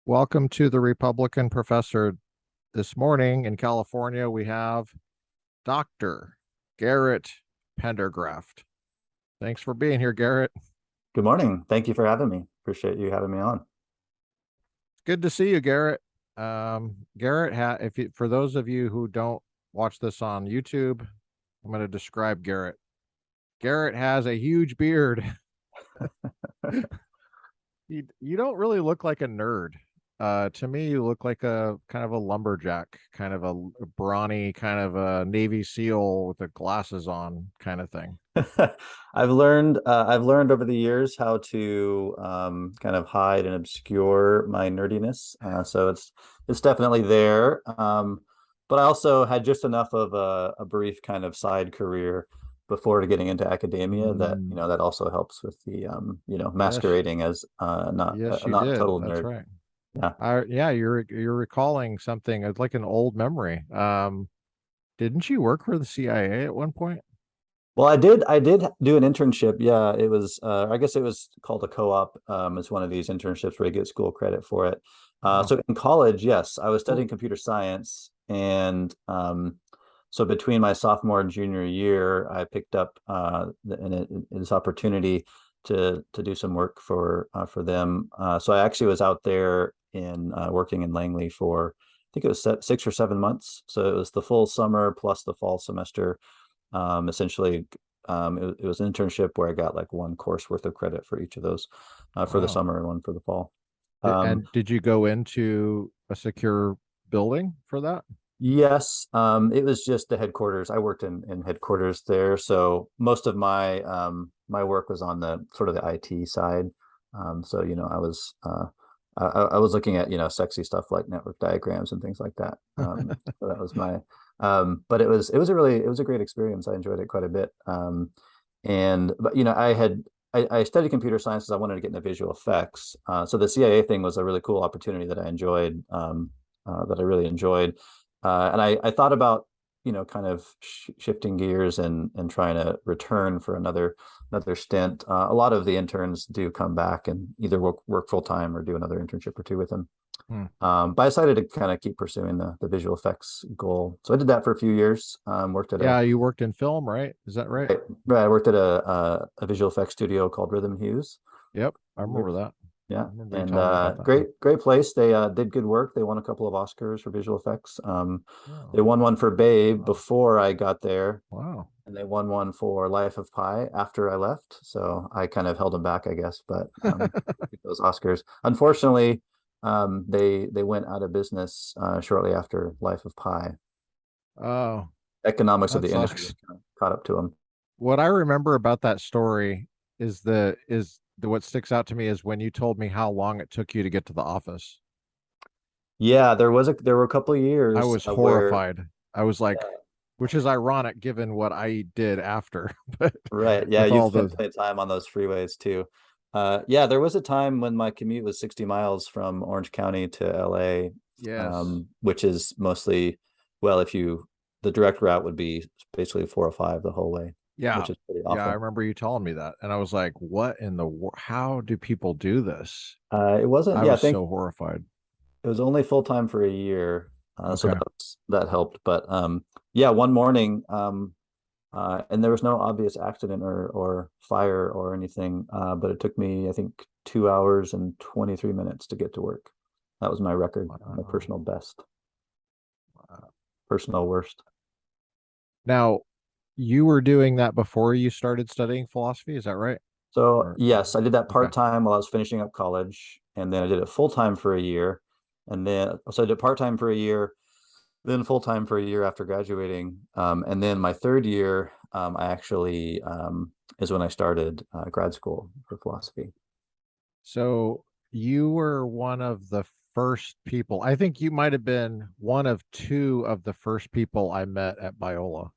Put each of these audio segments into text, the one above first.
Welcome to the Republican Professor. This morning in California, we have Dr. Garrett Pendergraft. Thanks for being here, Garrett. Good morning. Thank you for having me. Appreciate you having me on. Good to see you, Garrett. Garrett, for those of you who don't watch this on YouTube, I'm going to describe Garrett. Garrett has a huge beard. You don't really look like a nerd. To me, you look like a kind of a lumberjack, kind of a brawny, kind of a Navy SEAL with the glasses on kind of thing. I've learned over the years how to kind of hide and obscure my nerdiness. So it's definitely there. But I also had just enough of a brief kind of side career before getting into academia that Mm, that also helps with the yes, masquerading as yes, you not a did. total That's nerd. right. Yeah. Yeah, you're recalling something. It's like an old memory. Didn't you work for the CIA at one point? Well, I did do an internship. Yeah, it was I guess it was called a co-op. It's one of these internships where you get school credit for it. Wow. So in college, yes, I was Cool. studying computer science, and so between my sophomore and junior year, I picked up this opportunity to do some work for them. So I actually was out there in working in Langley for I think it was 6 or 7 months. So it was the full summer plus the fall semester. Essentially, it was an internship where I got like one course worth of credit for each of those, for the Wow. summer and one for the fall. Um, And did you go into a secure building for that? yes, it was just the headquarters. I worked in headquarters there, so most of my work was on the sort of the IT side. So I was looking at sexy stuff like network diagrams and things like that. So that was my but it was a great experience. I enjoyed it quite a bit. And but I studied computer sciences. I wanted to get into visual effects. So the CIA thing was a really cool opportunity that I enjoyed. That I really enjoyed. And I thought about kind of shifting gears and trying to return for another stint. A lot of the interns do come back and either work full time or do another internship or two with them. Hmm. But I decided to kind of keep pursuing the visual effects goal. So I did that for a few years. Worked at a Yeah, you worked in film, right? Is that right? right, right, I worked at a visual effects studio called Rhythm Hues. Yep, I remember that. I Yeah, remember you and telling me about that. great place. They did good work. They won a couple of Oscars for visual effects. Oh, They won one for Babe wow. before I got there, Wow. and they won one for Life of Pi after I left. So I kind of held them back, I guess. But those Oscars, unfortunately, they went out of business shortly after Life of Pi. Oh, Economics of that the industry sucks. kind of caught up to them. What I remember about that story is what sticks out to me is when you told me how long it took you to get to the office. Yeah, there were a couple of I years was where horrified. I was like, which is ironic given what I did after, but right. Yeah, with you all spent those, plenty of time on those freeways too. Yeah, there was a time when my commute was 60 miles from Orange County to LA, yes. which is mostly, well, if you, the direct route would be basically 405 the whole way, Yeah. which is pretty Yeah, I awful. remember you telling me that. And I was like, what in the world? How do people do this? It wasn't, I yeah, I was think so horrified. it was only full time for a year. So Okay. that helped. But yeah, one morning, and there was no obvious accident or fire or anything. But it took me, I think, 2 hours and 23 minutes to get to work. That was my record, my Wow. personal best, Wow. personal worst. Now, you were doing that before you started studying philosophy, is that right? So Or yes, I did that okay. part time while I was finishing up college, and then I did it full time for a year, and then so I did part time for a year, then full time for a year after graduating, and then my third year, I actually is when I started grad school for philosophy. So you were one of the first people. I think you might have been one of two of the first people I met at Biola.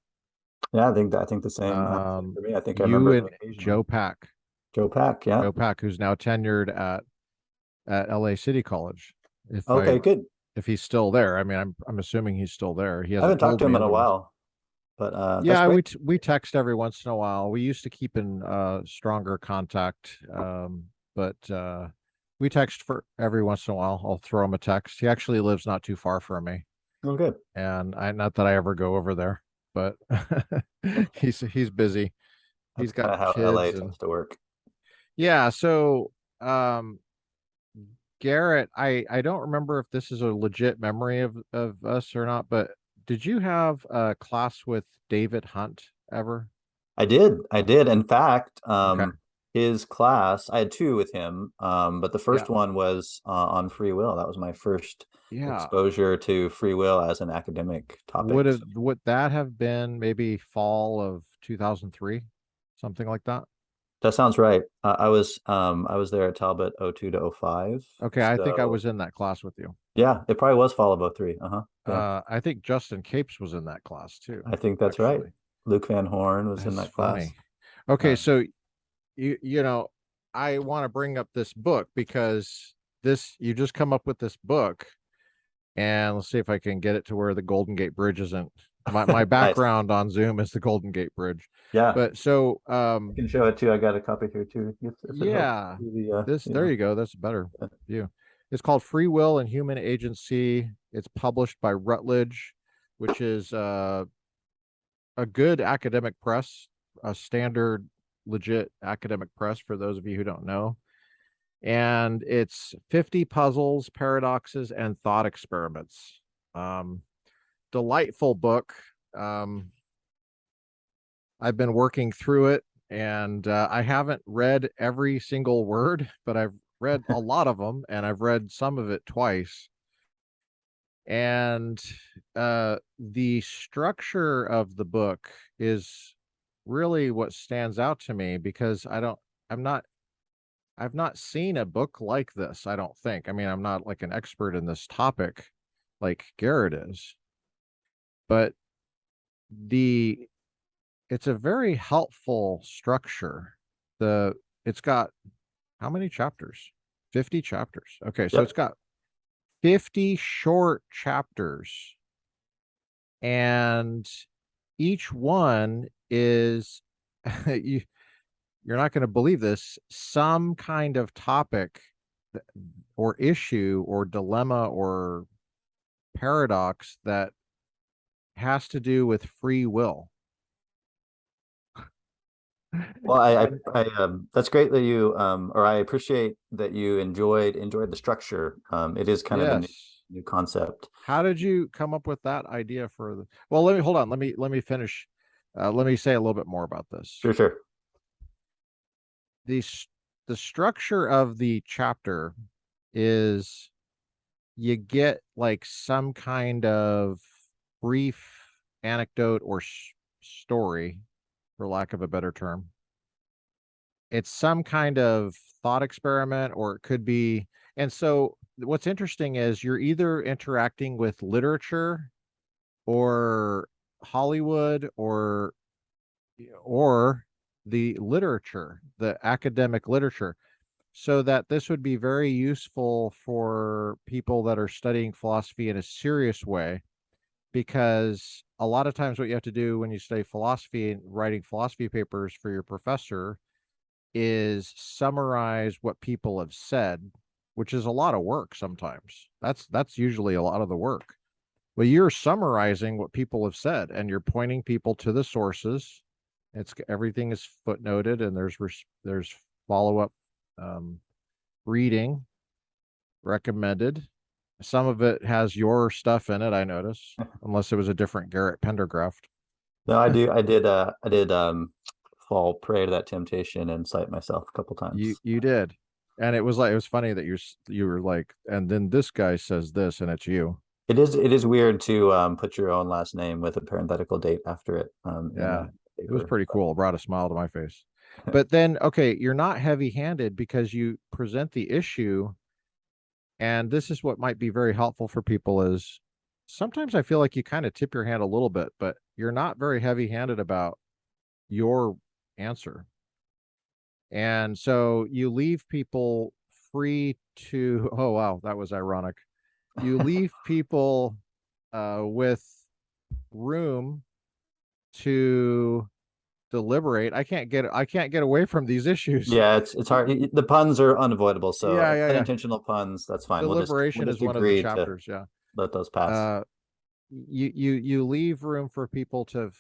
Yeah, I think the same for me. I think I You remember and them occasionally. Joe Pack, Joe Pack, yeah. Joe Pack, who's now tenured at LA City College. If I Okay, good. if he's still there, I mean, I'm assuming he's still there. He I haven't hasn't talked told to me him in a otherwise. while, but that's Yeah, great. we text every once in a while. We used to keep in stronger contact, but We text for every once in a while. I'll throw him a text. He actually lives not too far from me, Oh, good. and I not that I ever go over there, but he's busy. That's He's kind got of how LA kids and tends to work. yeah. So um, Garrett, I don't remember if this is a legit memory of us or not, but did you have a class with David Hunt ever? I did. I did. In fact, Okay. his class, I had two with him, but the Yeah. first one was on free will. That was my first Yeah. exposure to free will as an academic topic. So Would that have been maybe fall of 2003, something like that? that sounds right. I was there at Talbot '02 to '05. Okay, I think I So was in that class with you. yeah, it probably was fall of '03. Uh-huh. Yeah, I think Justin Capes was in that class too, I think that's right. actually. Luke Van Horn was in That's that class. funny. Okay, Um, so you know, I want to bring up this book because this you just come up with this book, and let's see if I can get it to where the Golden Gate Bridge isn't. My nice. background on Zoom is the Golden Gate Bridge. Yeah, But so I can show it too. I got a copy here too, if it helps. yeah, The this there you go. That's a better uh, view. It's called Free Will and Human Agency. It's published by Routledge, which is a good academic press, a standard, legit academic press for those of you who don't know. And it's 50 puzzles, paradoxes, and thought experiments. Um, Delightful book. Um, I've been working through it, and I haven't read every single word, but I've read a lot of them, and I've read some of it twice. And the structure of the book is really what stands out to me because I'm not, I've not seen a book like this, I don't think. I mean, I'm not like an expert in this topic like Garrett is, but the it's a very helpful structure. The it's got how many chapters? 50 chapters. Okay, so it's yep. got 50 short chapters, and each one is you, you're not going to believe this, some kind of topic or issue or dilemma or paradox that has to do with free will. Well, And that's great that you or I appreciate that you enjoyed the structure. It is kind of a yes, new concept. how did you come up with that idea for the well, let me hold on, let me finish. Let me say a little bit more about this. Sure, sure. The the structure of the chapter is you get like some kind of brief anecdote or story, for lack of a better term. It's some kind of thought experiment, or it could be. And so, what's interesting is you're either interacting with literature or Hollywood or the literature, the academic literature. So that this would be very useful for people that are studying philosophy in a serious way, because a lot of times what you have to do when you study philosophy and writing philosophy papers for your professor is summarize what people have said, which is a lot of work sometimes. That's usually a lot of the work. Well, you're summarizing what people have said and you're pointing people to the sources. It's everything is footnoted, and there's follow-up um, reading recommended. Some of it has your stuff in it, I notice, unless it was a different Garrett Pendergraft. No, I did fall prey to that temptation and cite myself a couple times. You did, and it was funny that you were like, and then this guy says this, and it's you. It is weird to put your own last name with a parenthetical date after it in Yeah, a it was paper. pretty cool. It brought a smile to my face. But then, okay, you're not heavy-handed because you present the issue, and this is what might be very helpful for people is sometimes I feel like you kind of tip your hand a little bit, but you're not very heavy-handed about your answer. And so you leave people free to, oh wow, that was ironic. You leave people with room to deliberate. I can't get away from these issues. Yeah, it's hard. The puns are unavoidable, so Yeah, yeah, yeah. unintentional puns, that's fine. We'll Deliberation is just one of the agree to chapters. Yeah. let those pass. Uh, you leave room for people to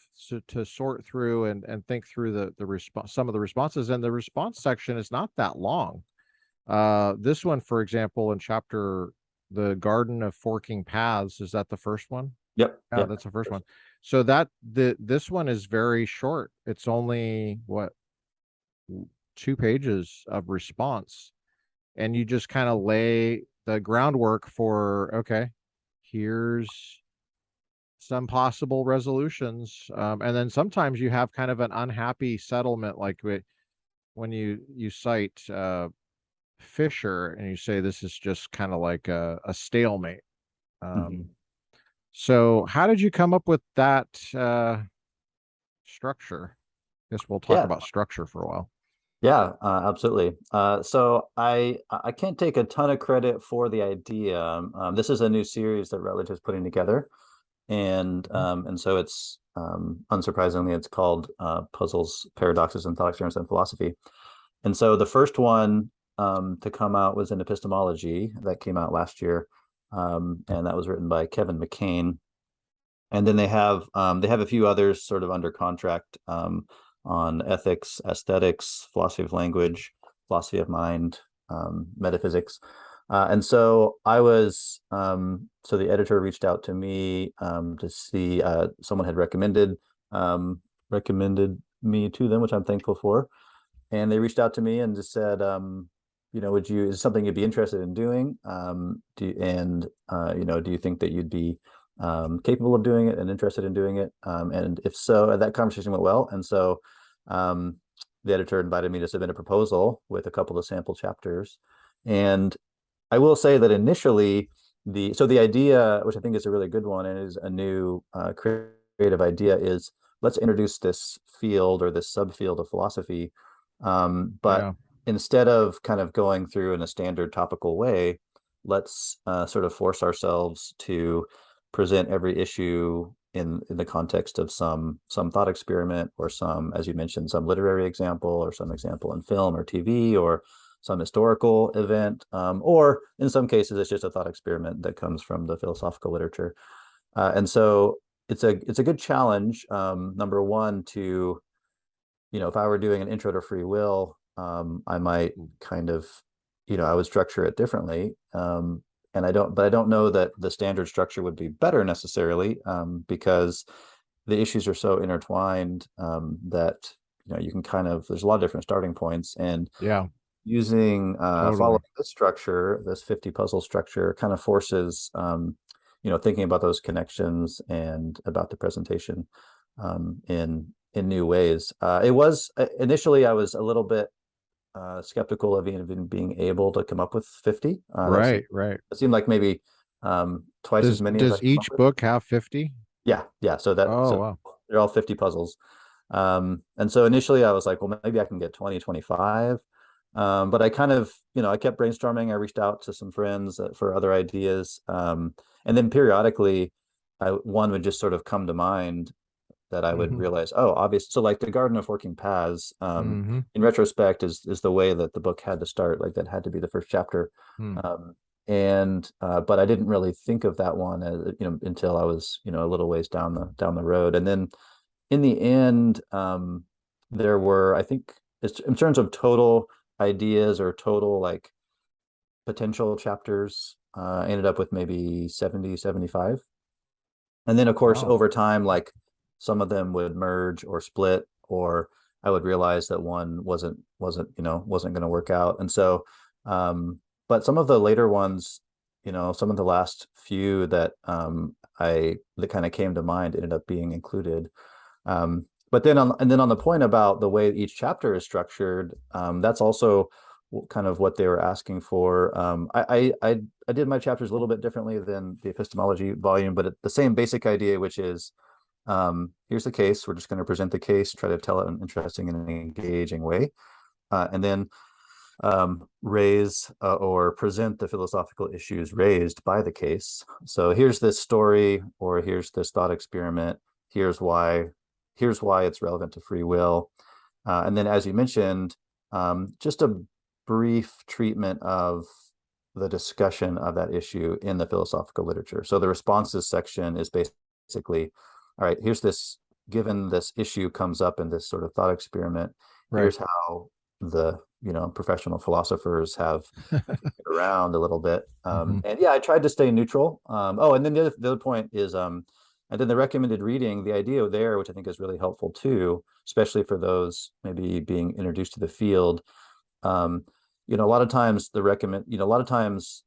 sort through and think through the response, some of the responses, and the response section is not that long. This one, for example, in chapter the Garden of Forking Paths, is that the first one? Yep, Yeah, yep. that's the first one. So this one is very short. It's only what, 2 pages of response, and you just kind of lay the groundwork for, okay, here's some possible resolutions, and then sometimes you have kind of an unhappy settlement, like when you cite Fisher and you say this is just kind of like a stalemate. Mhm. So how did you come up with that structure? Guess we'll talk Yeah, about structure for a while. yeah, absolutely. So I can't take a ton of credit for the idea. This is a new series that Routledge is putting together, and so it's unsurprisingly it's called Puzzles, Paradoxes, and Thought Experiments in Philosophy. And so the first one to come out was in epistemology that came out last year, and that was written by Kevin McCain. And then they have a few others sort of under contract on ethics, aesthetics, philosophy of language, philosophy of mind, metaphysics. And so so the editor reached out to me to see someone had recommended me to them, which I'm thankful for. And they reached out to me and just said, is it something you'd be interested in doing? Do you think that you'd be capable of doing it and interested in doing it? And if so, that conversation went well. And so um, the editor invited me to submit a proposal with a couple of sample chapters. And I will say that initially, the idea, which I think is a really good one and is a new creative idea, is let's introduce this field or this subfield of philosophy. But Yeah, instead of kind of going through in a standard topical way, let's sort of force ourselves to present every issue in the context of some thought experiment or some, as you mentioned, some literary example or some example in film or TV or some historical event, or in some cases it's just a thought experiment that comes from the philosophical literature. And so it's a good challenge. Number one, to if I were doing an intro to free will, I might kind of, I would structure it differently. And I don't know that the standard structure would be better necessarily, because the issues are so intertwined, that, you can kind of, there's a lot of different starting points, and yeah, using totally. following this structure, this 50 puzzle structure, kind of forces thinking about those connections and about the presentation in new ways. It was initially I was a little bit skeptical of even being able to come up with 50. Right, right. It seemed like maybe twice as many as I Does came up each with. book have 50? Yeah, yeah. Oh, So wow. they're all 50 puzzles. And so initially I was like, well, maybe I can get 20, 25. But I kind of, I kept brainstorming. I reached out to some friends for other ideas. And then periodically, one would just sort of come to mind that I would Hmm. realize, oh, obvious. So like the Garden of Forking Paths, Hmm. in retrospect, is the way that the book had to start. Like that had to be the first chapter. Hmm. And but I didn't really think of that one as, until I was, a little ways down the road. And then in the end, there were, I think, in terms of total ideas or total like potential chapters, I ended up with maybe 70, 75. And then of course Wow. over time, like some of them would merge or split, or I would realize that one wasn't going to work out. And so but some of the later ones, some of the last few that that kind of came to mind ended up being included. But then on the point about the way each chapter is structured, that's also kind of what they were asking for. I did my chapters a little bit differently than the epistemology volume, but the same basic idea, which is, here's the case. We're just going to present the case, try to tell it in an interesting and engaging way, and then raise or present the philosophical issues raised by the case. So here's this story, or here's this thought experiment. Here's why here's why it's relevant to free will. And then, as you mentioned, just a brief treatment of the discussion of that issue in the philosophical literature. So the responses section is basically, all right, here's this, given this issue comes up in this sort of thought experiment, Right. here's how the, professional philosophers have around a little bit. And yeah, I tried to stay neutral. Oh, and then the other point is, and then the recommended reading, the idea there, which I think is really helpful too, especially for those maybe being introduced to the field. A lot of times a lot of times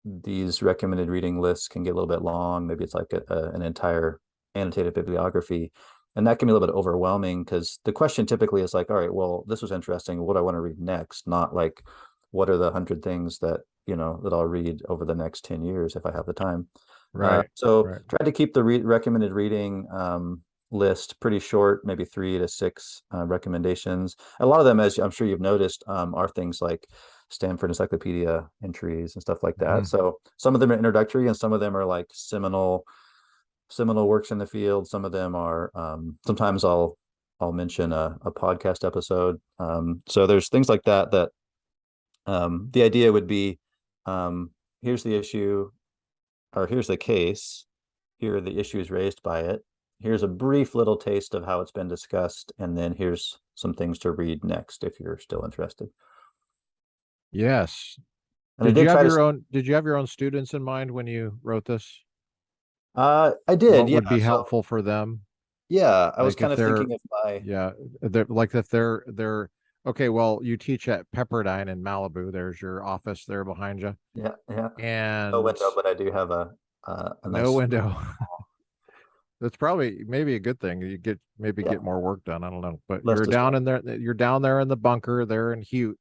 these recommended reading lists can get a little bit long. Maybe it's like an entire annotated bibliography. And that can be a little bit overwhelming because the question typically is like, all right, well, this was interesting. What do I want to read next? Not like, what are the 100 things that, that I'll read over the next 10 years if I have the time. Right. So Right. try to keep the recommended reading list pretty short, maybe 3 to 6 recommendations. A lot of them, as I'm sure you've noticed, are things like Stanford Encyclopedia entries and stuff like that. So some of them are introductory and some of them are like seminal works in the field. Some of them are sometimes I'll mention a podcast episode. So there's things like that the idea would be, here's the issue, or here's the case, here are the issues raised by it, here's a brief little taste of how it's been discussed, and then here's some things to read next if you're still interested. Yes. And I did Did you have your own students in mind when you wrote this? I did, What yeah. would be So helpful for them? yeah, I was Like kind if of they're, thinking of my yeah, they're like if they're okay, well, you teach at Pepperdine in Malibu. There's your office there behind you. yeah. No And window, but I do have a no nice window. That's probably maybe a good thing. You get more work done. I don't know. But less distraction. you're down there in the bunker there in Hute,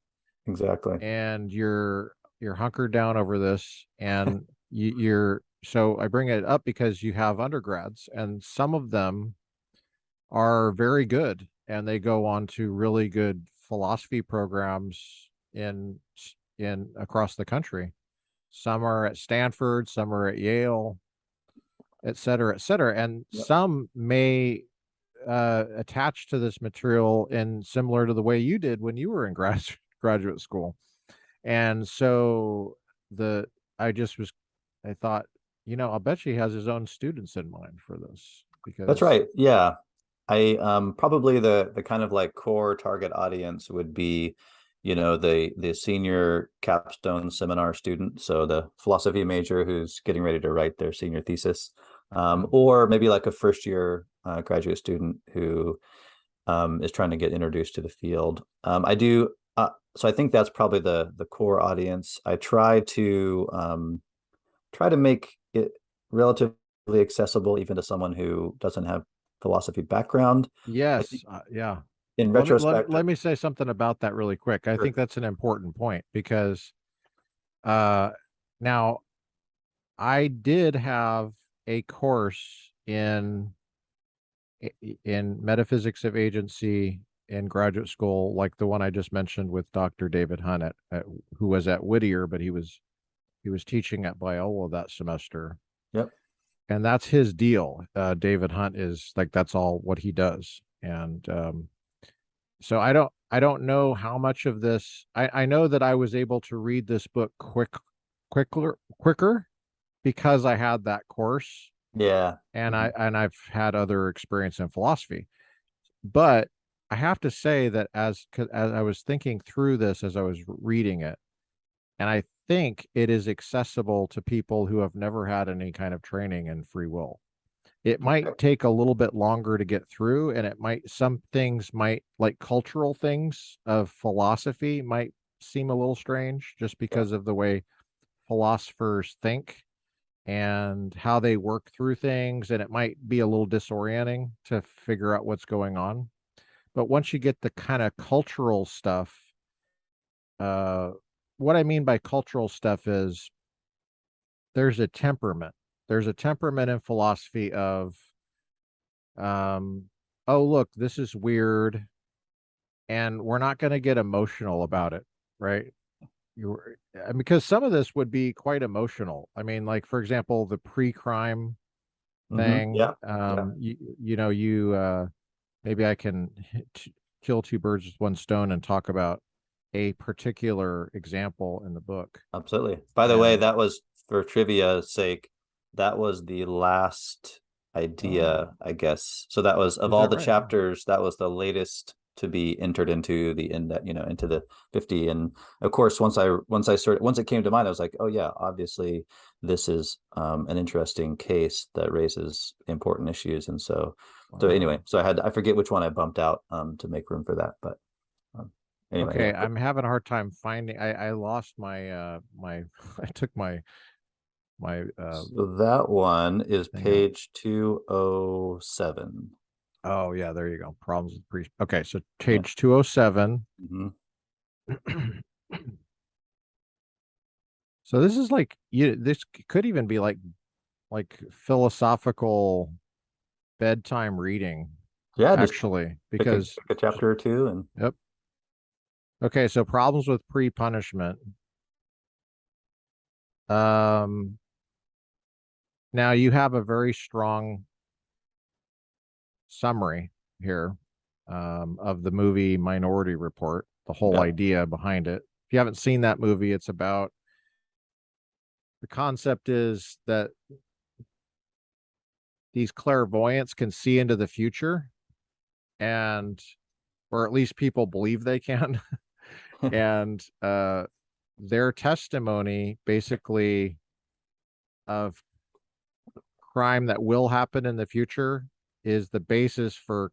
Exactly. and you're hunkered down over this, and you're so I bring it up because you have undergrads, and some of them are very good, and they go on to really good philosophy programs in across the country. Some are at Stanford, some are at Yale, et cetera, et cetera. And Yep. some may attach to this material in similar to the way you did when you were in graduate school. And so the I just was I thought, I'll bet he has his own students in mind for this That's because right. Yeah. I probably the kind of like core target audience would be, the senior capstone seminar student, so the philosophy major who's getting ready to write their senior thesis, or maybe like a first year graduate student who is trying to get introduced to the field. I do so I think that's probably the core audience. I try to make it relatively accessible even to someone who doesn't have philosophy background. I yes, think yeah. in Let retrospect, let me say something about that really quick. I sure. think that's an important point because uh now I did have a course in metaphysics of agency in graduate school, like the one I just mentioned with Dr. David Hunt who was at Whittier, but he was teaching at Biola that semester, Yep. and that's his deal. David Hunt is like that's all what he does, and so I don't know how much of this. I know that I was able to read this book quicker because I had that course, Yeah. and Mhm. I've had other experience in philosophy. But I have to say that as I was thinking through this as I was reading it, and I think it is accessible to people who have never had any kind of training in free will. It might take a little bit longer to get through, and some things might, like cultural things of philosophy, might seem a little strange just Yeah. because of the way philosophers think and how they work through things, and it might be a little disorienting to figure out what's going on. But once you get the kind of cultural stuff, uh, what I mean by cultural stuff is there's a temperament. There's a temperament in philosophy of, um, oh, look, this is weird, and we're not going to get emotional about it, right? You because some of this would be quite emotional. I mean, like for example, the pre-crime thing. Yeah. Yeah. You know, you maybe I can kill two birds with one stone and talk about a particular example in the book. Absolutely. By the way, And that was, for trivia's sake, that was the last oh, idea, I guess. So that was, of is all that the right? Oh, chapters, that was the latest to be entered into the index, into the 50. And of course, once it came to mind, I was like, oh yeah, obviously this is an interesting case that raises important issues. And so anyway, wow. so I forget which one I bumped out to make room for that, but um, anyway, Okay, yeah. I'm having a hard time finding. I lost my my I took my So that one is thing out. page 207. Oh yeah, there you go. Problems with pre. Okay, so Yeah. page 207. Mhm. So this is like you. This could even be like philosophical bedtime reading, Yeah, just actually, pick a, because pick a chapter or two and yep. Okay, so problems with pre-punishment. Um, Now you have a very strong summary here of the movie Minority Report, the whole yeah. idea behind it. If you haven't seen that movie, it's about the concept is that these clairvoyants can see into the future, and or at least people believe they can. And their testimony basically of crime that will happen in the future is the basis for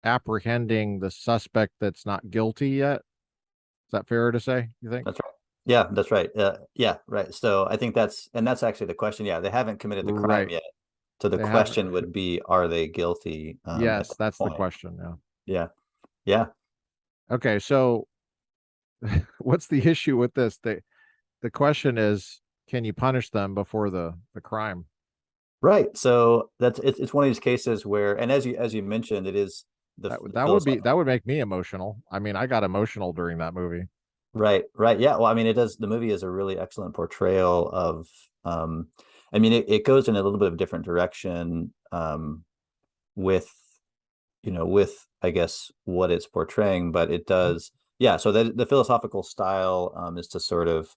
apprehending the suspect that's not guilty yet. Is that fair to say, you think? That's right. Yeah, that's right. Yeah, right. So I think that's actually the question. Yeah, they haven't committed the crime Right. yet. So the They haven't. question would be, are they guilty at Yes, that that's the point? question. Yeah. Yeah. Yeah. Okay, so what's the issue with this? The question is, can you punish them before the crime? Right. So it's one of these cases where, and as you mentioned, it is the That would be philosophical. that would make me emotional. I mean, I got emotional during that movie. Right, right. Yeah. Well, I mean, it does, the movie is a really excellent portrayal of I mean, it goes in a little bit of a different direction with, with, I guess, what it's portraying, but it Mhm. does, yeah. So the philosophical style is to sort of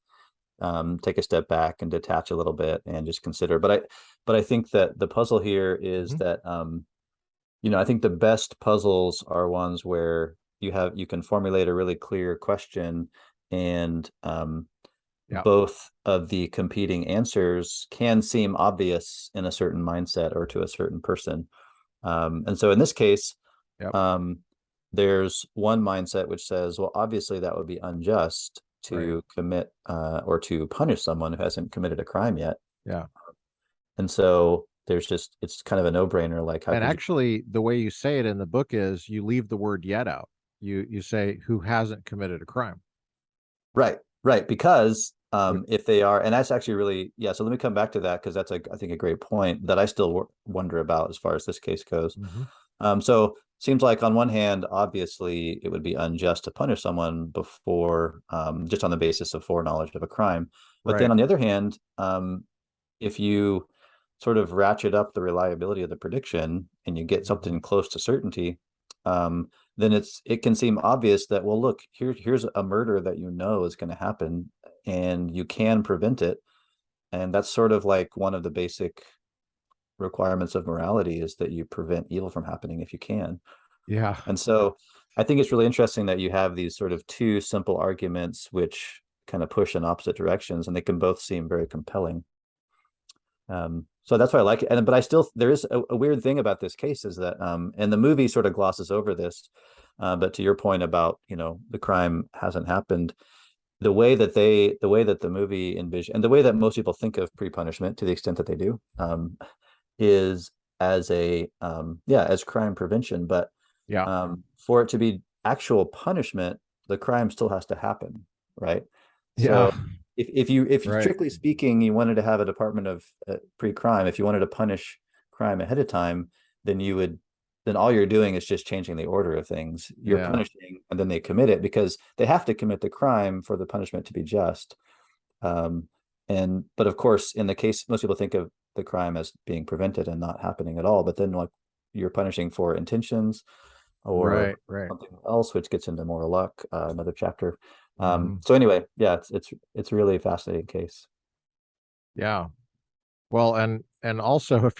take a step back and detach a little bit and just consider. But I think that the puzzle here is Mhm. that I think the best puzzles are ones where you can formulate a really clear question, and Yeah. both of the competing answers can seem obvious in a certain mindset or to a certain person. And so in this case, Yep. um, there's one mindset which says, well, obviously that would be unjust Right. to commit or to punish someone who hasn't committed a crime yet. Yeah. And so it's kind of a no-brainer. Like, how And could you? actually, the way you say it in the book is you leave the word yet out. You say who hasn't committed a crime. Right, right. Because Which, if they are, and that's actually really, yeah. So let me come back to that because that's I think a great point that I still wonder about as far as this case goes. mhm. So seems like on one hand, obviously it would be unjust to punish someone before just on the basis of foreknowledge of a crime. But then Right. on the other hand, if you sort of ratchet up the reliability of the prediction and you get Mhm. something close to certainty, then it can seem obvious that, well, look, here's a murder that is going to happen and you can prevent it. And that's sort of like one of the basic requirements of morality, is that you prevent evil from happening if you can. Yeah. And so I think it's really interesting that you have these sort of two simple arguments which kind of push in opposite directions, and they can both seem very compelling. So that's why I like it. But I still, there is a weird thing about this case is that, and the movie sort of glosses over this, but to your point about, the crime hasn't happened, the way that the movie envision, and the way that most people think of pre-punishment, to the extent that they do, is as as crime prevention. But Yeah. for it to be actual punishment, the crime still has to happen, right? Yeah. So if you Right. strictly speaking, you wanted to have a department of pre-crime, if you wanted to punish crime ahead of time, then then all you're doing is just changing the order of things. You're Yeah. punishing and then they commit it because they have to commit the crime for the punishment to be just. Um, but of course, in the case, most people think of the crime as being prevented and not happening at all. But then, like, you're punishing for intentions, or Right. something else, which gets into more luck, another chapter. Mhm. So anyway, yeah, it's really a fascinating case. Yeah. Well, and also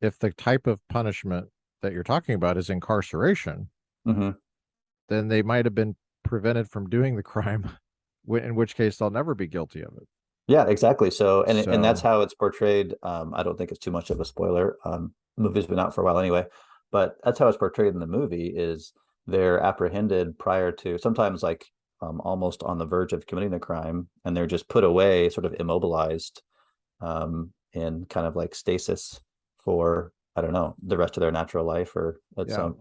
if the type of punishment that you're talking about is incarceration, Hmm. then they might have been prevented from doing the crime, in which case they'll never be guilty of it. Yeah, exactly. So, and that's So, how it's portrayed. I don't think it's too much of a spoiler. The movie's been out for a while anyway, but that's how it's portrayed in the movie. Is they're apprehended prior to, sometimes like almost on the verge of committing the crime, and they're just put away, sort of immobilized, in kind of like stasis for, I don't know, the rest of their natural life, or at yeah. some,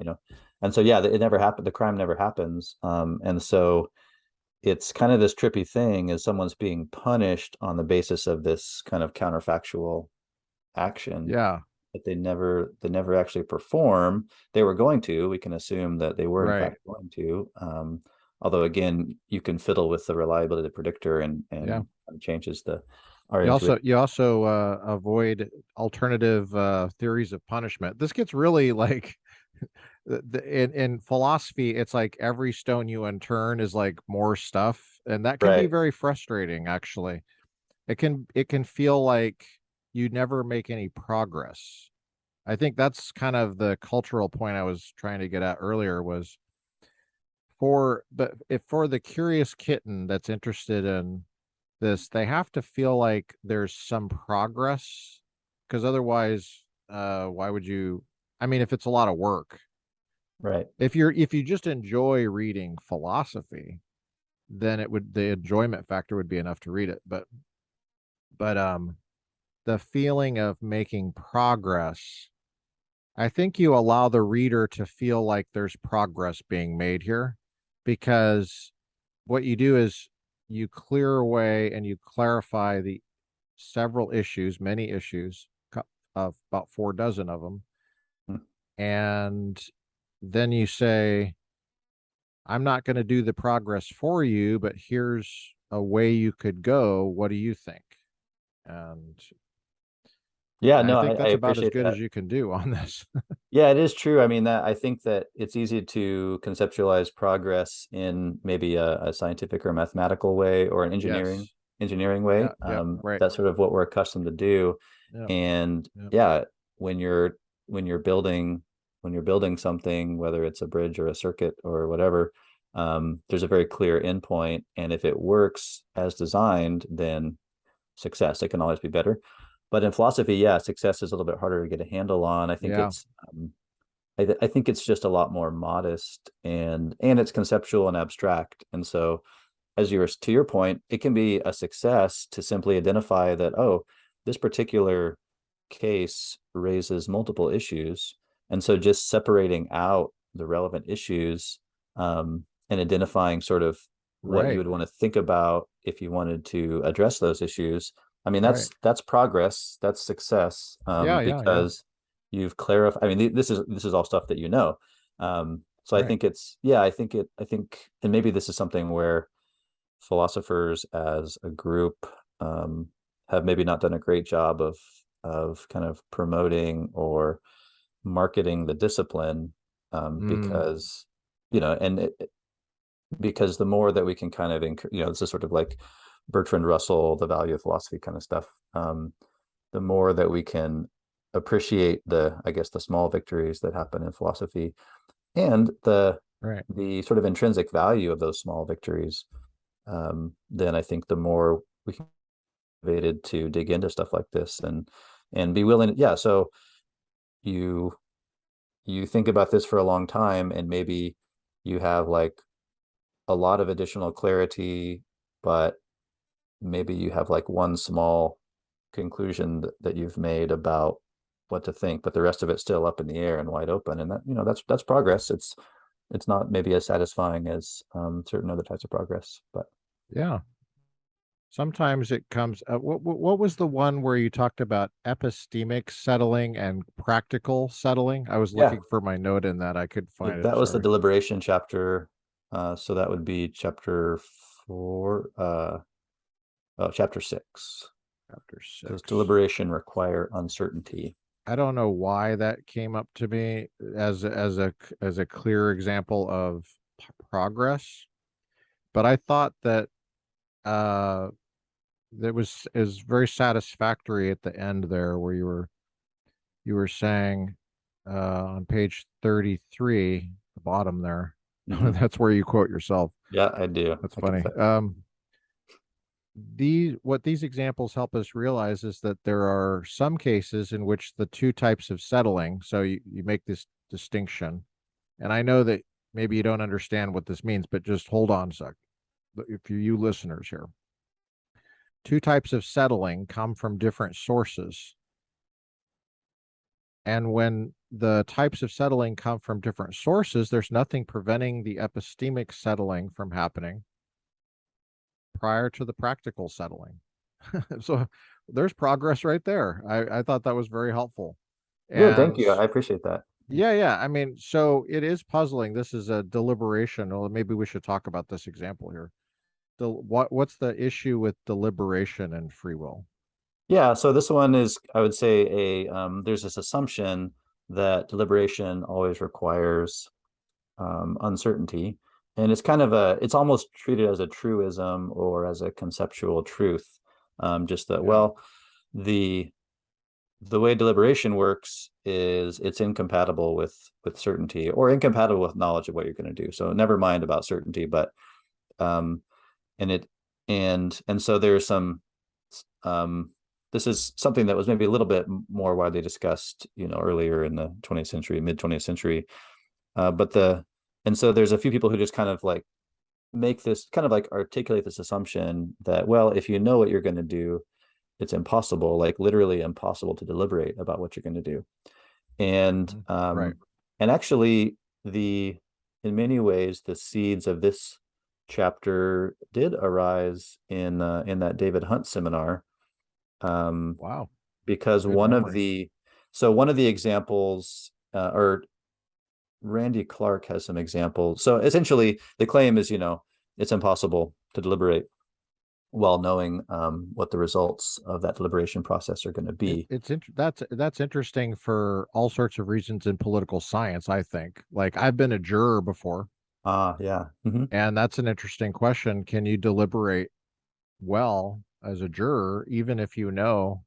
and so yeah, it never happened. The crime never happens, and so it's kind of this trippy thing, is someone's being punished on the basis of this kind of counterfactual action Yeah. that they never actually perform. They were going to, we can assume that they were in Right. fact going to, although again, you can fiddle with the reliability of the predictor, Yeah. and changes the our You intuition. also you also avoid alternative theories of punishment. This gets really like in philosophy, it's like every stone you unturned is like more stuff, and that can be Right. very frustrating, actually. It can feel like you never make any progress. I think that's kind of the cultural point I was trying to get at earlier, was for the curious kitten that's interested in this, they have to feel like there's some progress, because otherwise, why would you? I mean, if it's a lot of work, Right. if you just enjoy reading philosophy, then the enjoyment factor would be enough to read it. But the feeling of making progress, I think you allow the reader to feel like there's progress being made here, because what you do is you clear away and you clarify the several issues, many issues, of about 4 dozen of them. Mm. And then you say, I'm not going to do the progress for you, but here's a way you could go. What do you think? And Yeah, I no, think I that's about as appreciate good that. as you can do on this. Yeah, it is true. I mean, that I think that it's easy to conceptualize progress in maybe a scientific or mathematical way, or an engineering Yes. engineering Yeah. way. Yeah. Right. That's sort of what we're accustomed to do. Yeah. And Yeah. yeah, when you're when you're building when you're building something, whether it's a bridge or a circuit or whatever, there's a very clear endpoint, and if it works as designed, then success. It can always be better. But in philosophy, yeah, success is a little bit harder to get a handle on. I think Yeah. I think it's just a lot more modest, and it's conceptual and abstract. And so, as you were to your point, it can be a success to simply identify that, oh, this particular case raises multiple issues, and so just separating out the relevant issues, and identifying sort of what you Right. would want to think about if you wanted to address those issues. I mean, Right. that's progress, that's success, Yeah. Yeah. Yeah. because you've clarified. I mean, this is all stuff that you know. So I Right. think it's, yeah, I think, and maybe this is something where philosophers as a group, um, have maybe not done a great job of kind of promoting or marketing the discipline, Mm, because and because the more that we can kind of this is sort of like Bertrand Russell, the value of philosophy kind of stuff. The more that we can appreciate I guess the small victories that happen in philosophy, and right. the sort of intrinsic value of those small victories, then I think the more we can be motivated to dig into stuff like this, and be willing. Yeah, so you you think about this for a long time, and maybe you have like a lot of additional clarity, but maybe you have like one small conclusion that you've made about what to think, but the rest of it's still up in the air and wide open. And that, that's progress. It's not maybe as satisfying as certain other types of progress, but Yeah. Sometimes it comes. What was the one where you talked about epistemic settling and practical settling? I was yeah, looking for my note in that. I could find it. that was the Sorry. deliberation chapter. So that would be chapter 4, chapter 6. Chapter Does 6. deliberation require uncertainty? I don't know why that came up to me as a clear example of progress, but I thought that uh that was is very satisfactory at the end there where you were saying on page 33, the bottom there. Mhm. That's where you quote yourself. Yeah, I do. That's I funny. confess. What these examples help us realize is that there are some cases in which the two types of settling, so you make this distinction, and I know that maybe you don't understand what this means, but just hold on a sec. If you listeners here, two types of settling come from different sources. And when the types of settling come from different sources, there's nothing preventing the epistemic settling from happening prior to the practical settling. So there's progress right there. I thought that was very helpful. Good, thank And you. I appreciate that. yeah, yeah. I mean, so it is puzzling. This is a deliberation. Well, maybe we should talk about this example here. What's the issue with deliberation and free will? Yeah, so this one is, I would say, there's this assumption that deliberation always requires uncertainty, and it's almost treated as a truism or as a conceptual truth. Just that, Yeah. well, the the way deliberation works is it's incompatible with certainty or incompatible with knowledge of what you're going to do. So never mind about certainty, but um, and it and so there's some um, this is something that was maybe a little bit more widely discussed, earlier in the 20th century, mid 20th century. But the and so there's a few people who just kind of like make this kind of like articulate this assumption that, well, if you know what you're going to do, it's impossible, like literally impossible to deliberate about what you're going to do. And Mhm. Right. um, and actually, the in many ways, the seeds of this chapter did arise in that David Hunt seminar, um, Wow. because Good memory. one of the examples, or Randy Clark has some examples. So essentially, the claim is, it's impossible to deliberate while knowing what the results of that deliberation process are going to be. That's interesting for all sorts of reasons in political science, I think. Like I've been a juror before, Ah, yeah. Hmm. and that's an interesting question. Can you deliberate well as a juror, even if you know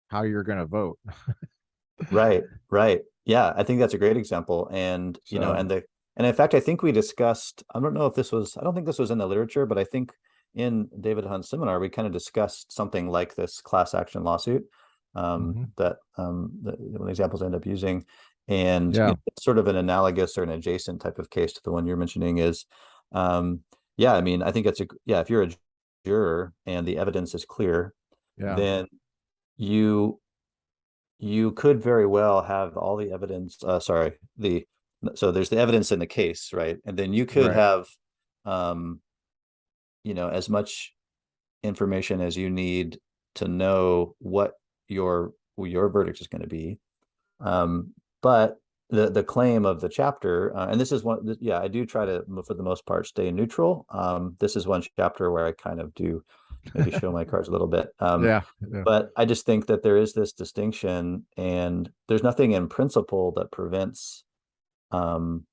how you're going to vote? Right, right. Yeah, I think that's a great example. And, So, and in fact, I think we discussed, I don't know if I don't think this was in the literature, but I think in David Hunt's seminar, we kind of discussed something like this class action lawsuit, mhm. that one of the examples I end up using. And, Yeah, it's sort of an analogous or an adjacent type of case to the one you're mentioning is, um, yeah, I mean, I think yeah, if you're a juror and the evidence is clear, yeah, then you you could very well have all the evidence, so there's the evidence in the case, right? And then you could right, have um as much information as you need to know what your verdict is going to be. But the claim of the chapter, and this is one, yeah, I do try to, for the most part, stay neutral. This is one chapter where I kind of do maybe show my cards a little bit. yeah, yeah, But I just think that there is this distinction, and there's nothing in principle that um,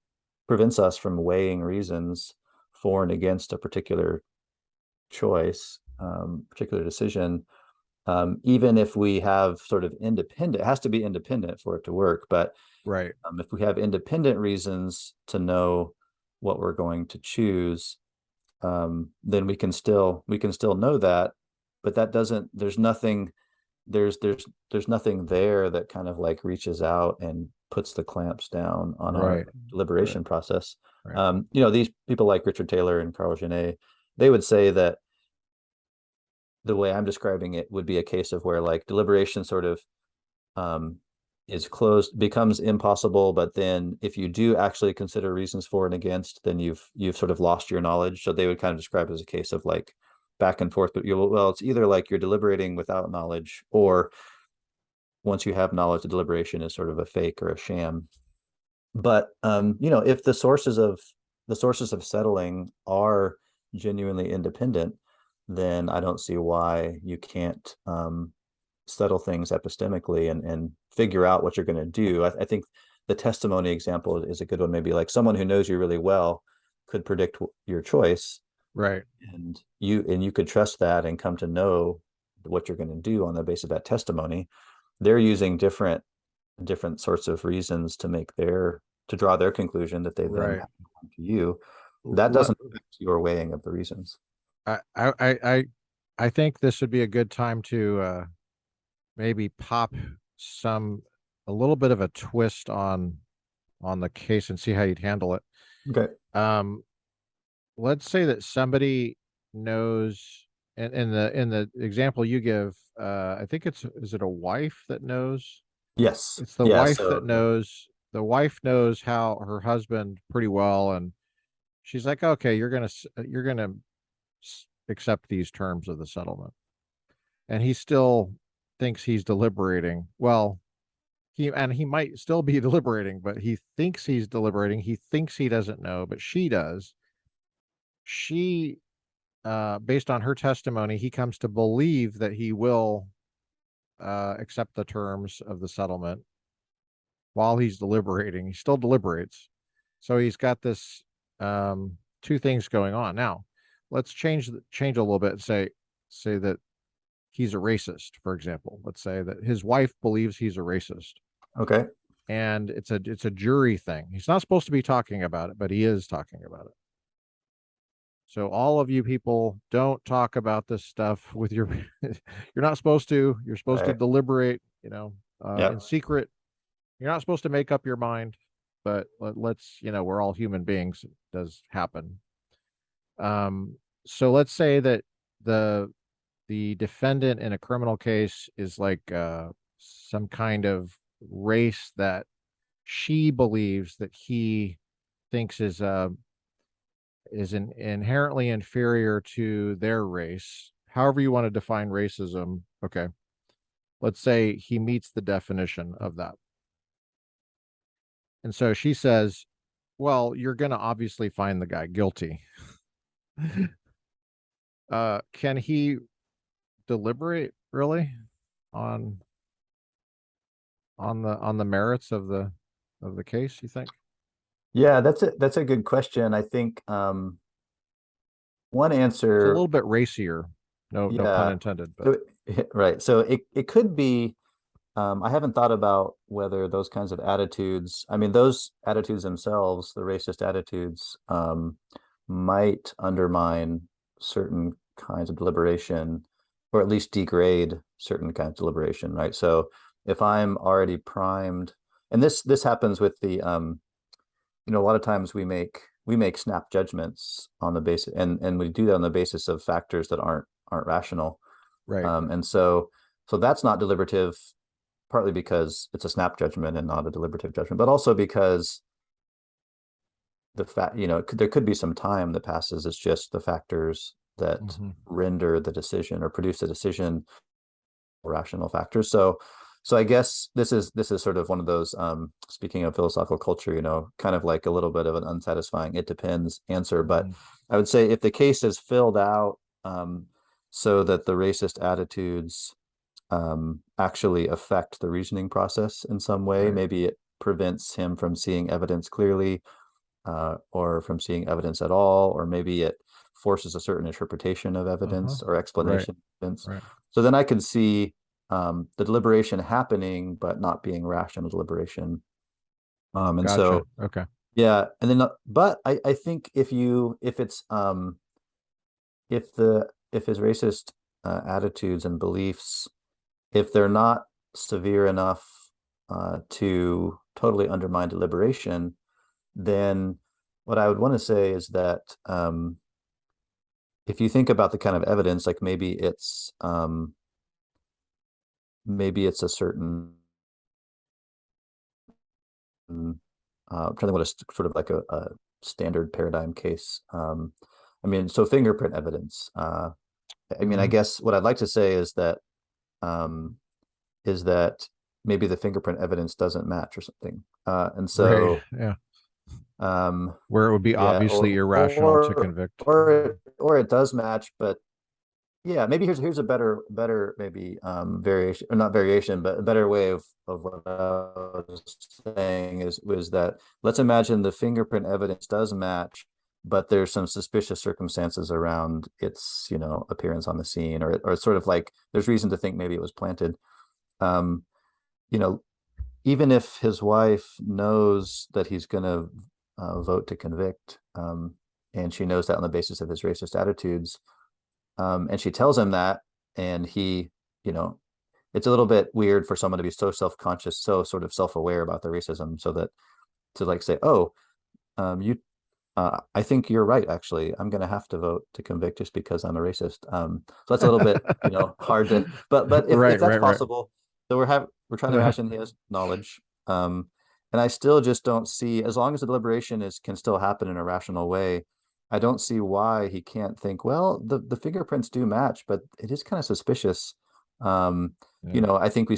prevents us from weighing reasons for and against a particular choice, particular decision. Even if we have sort of independent, it has to be independent for it to work. But right, if we have independent reasons to know what we're going to choose, then we can still know that. But that doesn't. There's nothing there that kind of like reaches out and puts the clamps down on our right, right, deliberation process. right, These people like Richard Taylor and Carl Genet, they would say that the way I'm describing it would be a case of where like deliberation sort of um, is closed, becomes impossible. But then if you do actually consider reasons for and against, then you've sort of lost your knowledge. So they would kind of describe it as a case of like back and forth. But well, it's either like you're deliberating without knowledge, or once you have knowledge, the deliberation is sort of a fake or a sham. But if the sources of settling are genuinely independent, then I don't see why you can't settle things epistemically and figure out what you're going to do. I think the testimony example is a good one. Maybe like someone who knows you really well could predict your choice, Right. and you could trust that and come to know what you're going to do on the basis of that testimony. They're using different sorts of reasons to draw their conclusion that they then Right. have to come to you. That Let, doesn't affect your weighing of the reasons. I think this would be a good time to maybe pop a little bit of a twist on the case and see how you'd handle it. Okay. Um, let's say that somebody knows, and in the example you give, I think is it a wife that knows? Yes. It's the Yeah. wife that So knows. The wife knows how her husband pretty well, and she's like, okay, you're gonna accept these terms of the settlement, and he still thinks he's deliberating. Well, he might still be deliberating, but he thinks he's deliberating. He thinks he doesn't know, but she does. She, based on her testimony, he comes to believe that he will accept the terms of the settlement while he's deliberating. He still deliberates. So he's got this two things going on. Now, let's change a little bit and say that he's a racist, for example. Let's say that his wife believes he's a racist. okay. And it's a jury thing. He's not supposed to be talking about it, but he is talking about it. So all of you people, don't talk about this stuff with your you're not supposed to. You're supposed to Right. deliberate, in Yep. secret. You're not supposed to make up your mind, but let's, we're all human beings. It does happen. So let's say that the the defendant in a criminal case is like some kind of race that she believes that he thinks is inherently inferior to their race. However you want to define racism, okay. Let's say he meets the definition of that. And so she says, well, you're going to obviously find the guy guilty. Can he deliberate really on on the merits of the case, you think? Yeah, that's a good question. I think one It's a answer, little bit racier. No pun yeah, intended, but so right. So it could be. I haven't thought about whether those kinds of attitudes, I mean, those attitudes themselves, the racist attitudes, might undermine certain kinds of deliberation, or at least degrade certain kinds of deliberation, right? So if I'm already primed, and this happens with the a lot of times we make snap judgments on the basis, and we do that on the basis of factors that aren't rational. right. And so that's not deliberative, partly because it's a snap judgment and not a deliberative judgment, but also because the fact, there could be some time that passes. It's just the factors that Hmm. render the decision or produce the decision, rational factors. So I guess this is sort of one of those, speaking of philosophical culture, kind of like a little bit of an unsatisfying "it depends" answer. But Hmm. I would say if the case is filled out, so that the racist attitudes actually affect the reasoning process in some way. Right. Maybe it prevents him from seeing evidence clearly, or from seeing evidence at all, or maybe it forces a certain interpretation of Uh-huh. evidence or Right. explanation of evidence. Right. So then I could see the deliberation happening, but not being rational deliberation. And Gotcha. so, Okay. yeah, and then, but I think if it's if his racist attitudes and beliefs, if they're not severe enough to totally undermine deliberation, then what I would want to say is that, if you think about the kind of evidence, like maybe it's a certain, I'm trying to think what a sort of like a standard paradigm case. I mean, so fingerprint evidence. I mean, I Hmm. guess what I'd like to say um, is that maybe the fingerprint evidence doesn't match or something. And Right. so, Yeah. um, Where it would be yeah, obviously irrational to convict. or it does match, but Yeah, maybe here's a better maybe variation, or not variation, but a better way of what I was saying is was that let's imagine the fingerprint evidence does match, but there's some suspicious circumstances around its, appearance on the scene, or it's sort of like there's reason to think maybe it was planted. Um, you know, Even if his wife knows that he's going to vote to convict, and she knows that on the basis of his racist attitudes, and she tells him that, and he, you know, it's a little bit weird for someone to be so self-conscious, so sort of self-aware about their racism, so that to like say, oh, you, I think you're right. Actually, I'm going to have to vote to convict just because I'm a racist. So that's a little bit, hard to. But if Right, that's right, right. possible, so we're trying to imagine he has knowledge, and I still just don't see, as long as the deliberation is can still happen in a rational way. I don't see why he can't think, well, the fingerprints do match, but it is kind of suspicious. Um, Yeah. I think we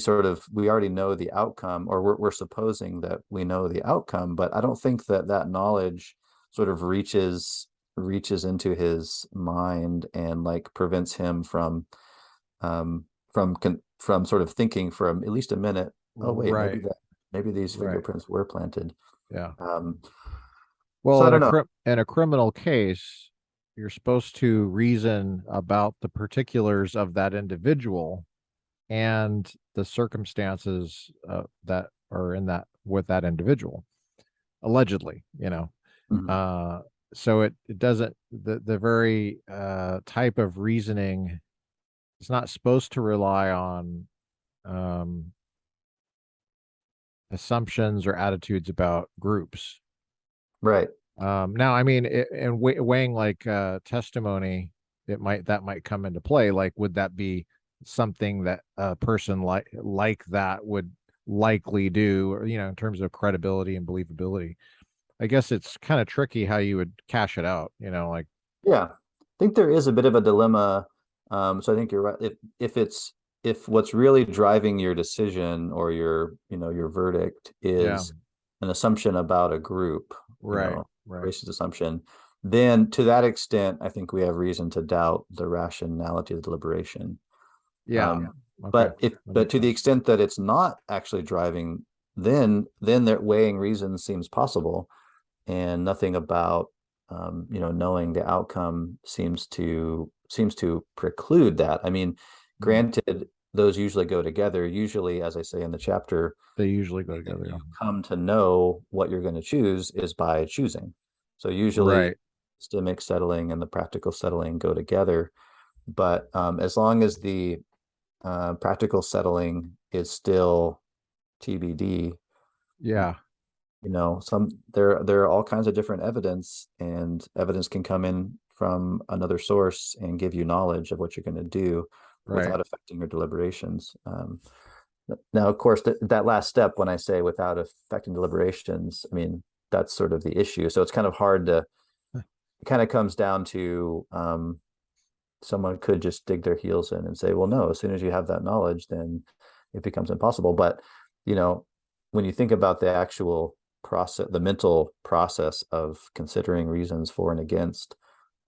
already know the outcome, or we're supposing that we know the outcome, but I don't think that knowledge sort of reaches into his mind and like prevents him um from sort of thinking for at least a minute, oh wait, Right, maybe these right. fingerprints were planted. Yeah. um so Well, I don't know. in a criminal case, you're supposed to reason about the particulars of that individual and the circumstances that are in that with that individual, allegedly, Mhm. Uh, so it doesn't the very type of reasoning is not supposed to rely on um, assumptions or attitudes about groups. Right. Now, I mean, in weighing like testimony, that might come into play. Like, would that be something that a person like that would likely do, or in terms of credibility and believability? I guess it's kind of tricky how you would cash it out. Like, Yeah, I think there is a bit of a dilemma. So I think you're right. If what's really driving your decision, or your verdict yeah, is an assumption about a group, right, right, racist assumption, then to that extent, I think we have reason to doubt the rationality of the deliberation. yeah. Um, Okay, that but makes to the sense. extent that it's not actually driving, then that weighing reasons seems possible, and nothing about knowing the outcome seems to preclude that. I mean, Hmm. granted, those usually go together. Usually, as I say in the chapter, They usually the go way that together. you Yeah. come to know what you're going to choose is by choosing. So usually, Right. stemic settling and the practical settling go together. But as long as the practical settling is still TBD, Yeah. there are all kinds of different evidence, and evidence can come in from another source and give you knowledge of what you're going to do Right. without affecting your deliberations. Now, of course, that last step, when I say without affecting deliberations, I mean that's sort of the issue. So it's kind of hard to. It kind of comes down to someone could just dig their heels in and say, well, no, as soon as you have that knowledge, then it becomes impossible. But, you know, when you think about the actual process, the mental process of considering reasons for and against,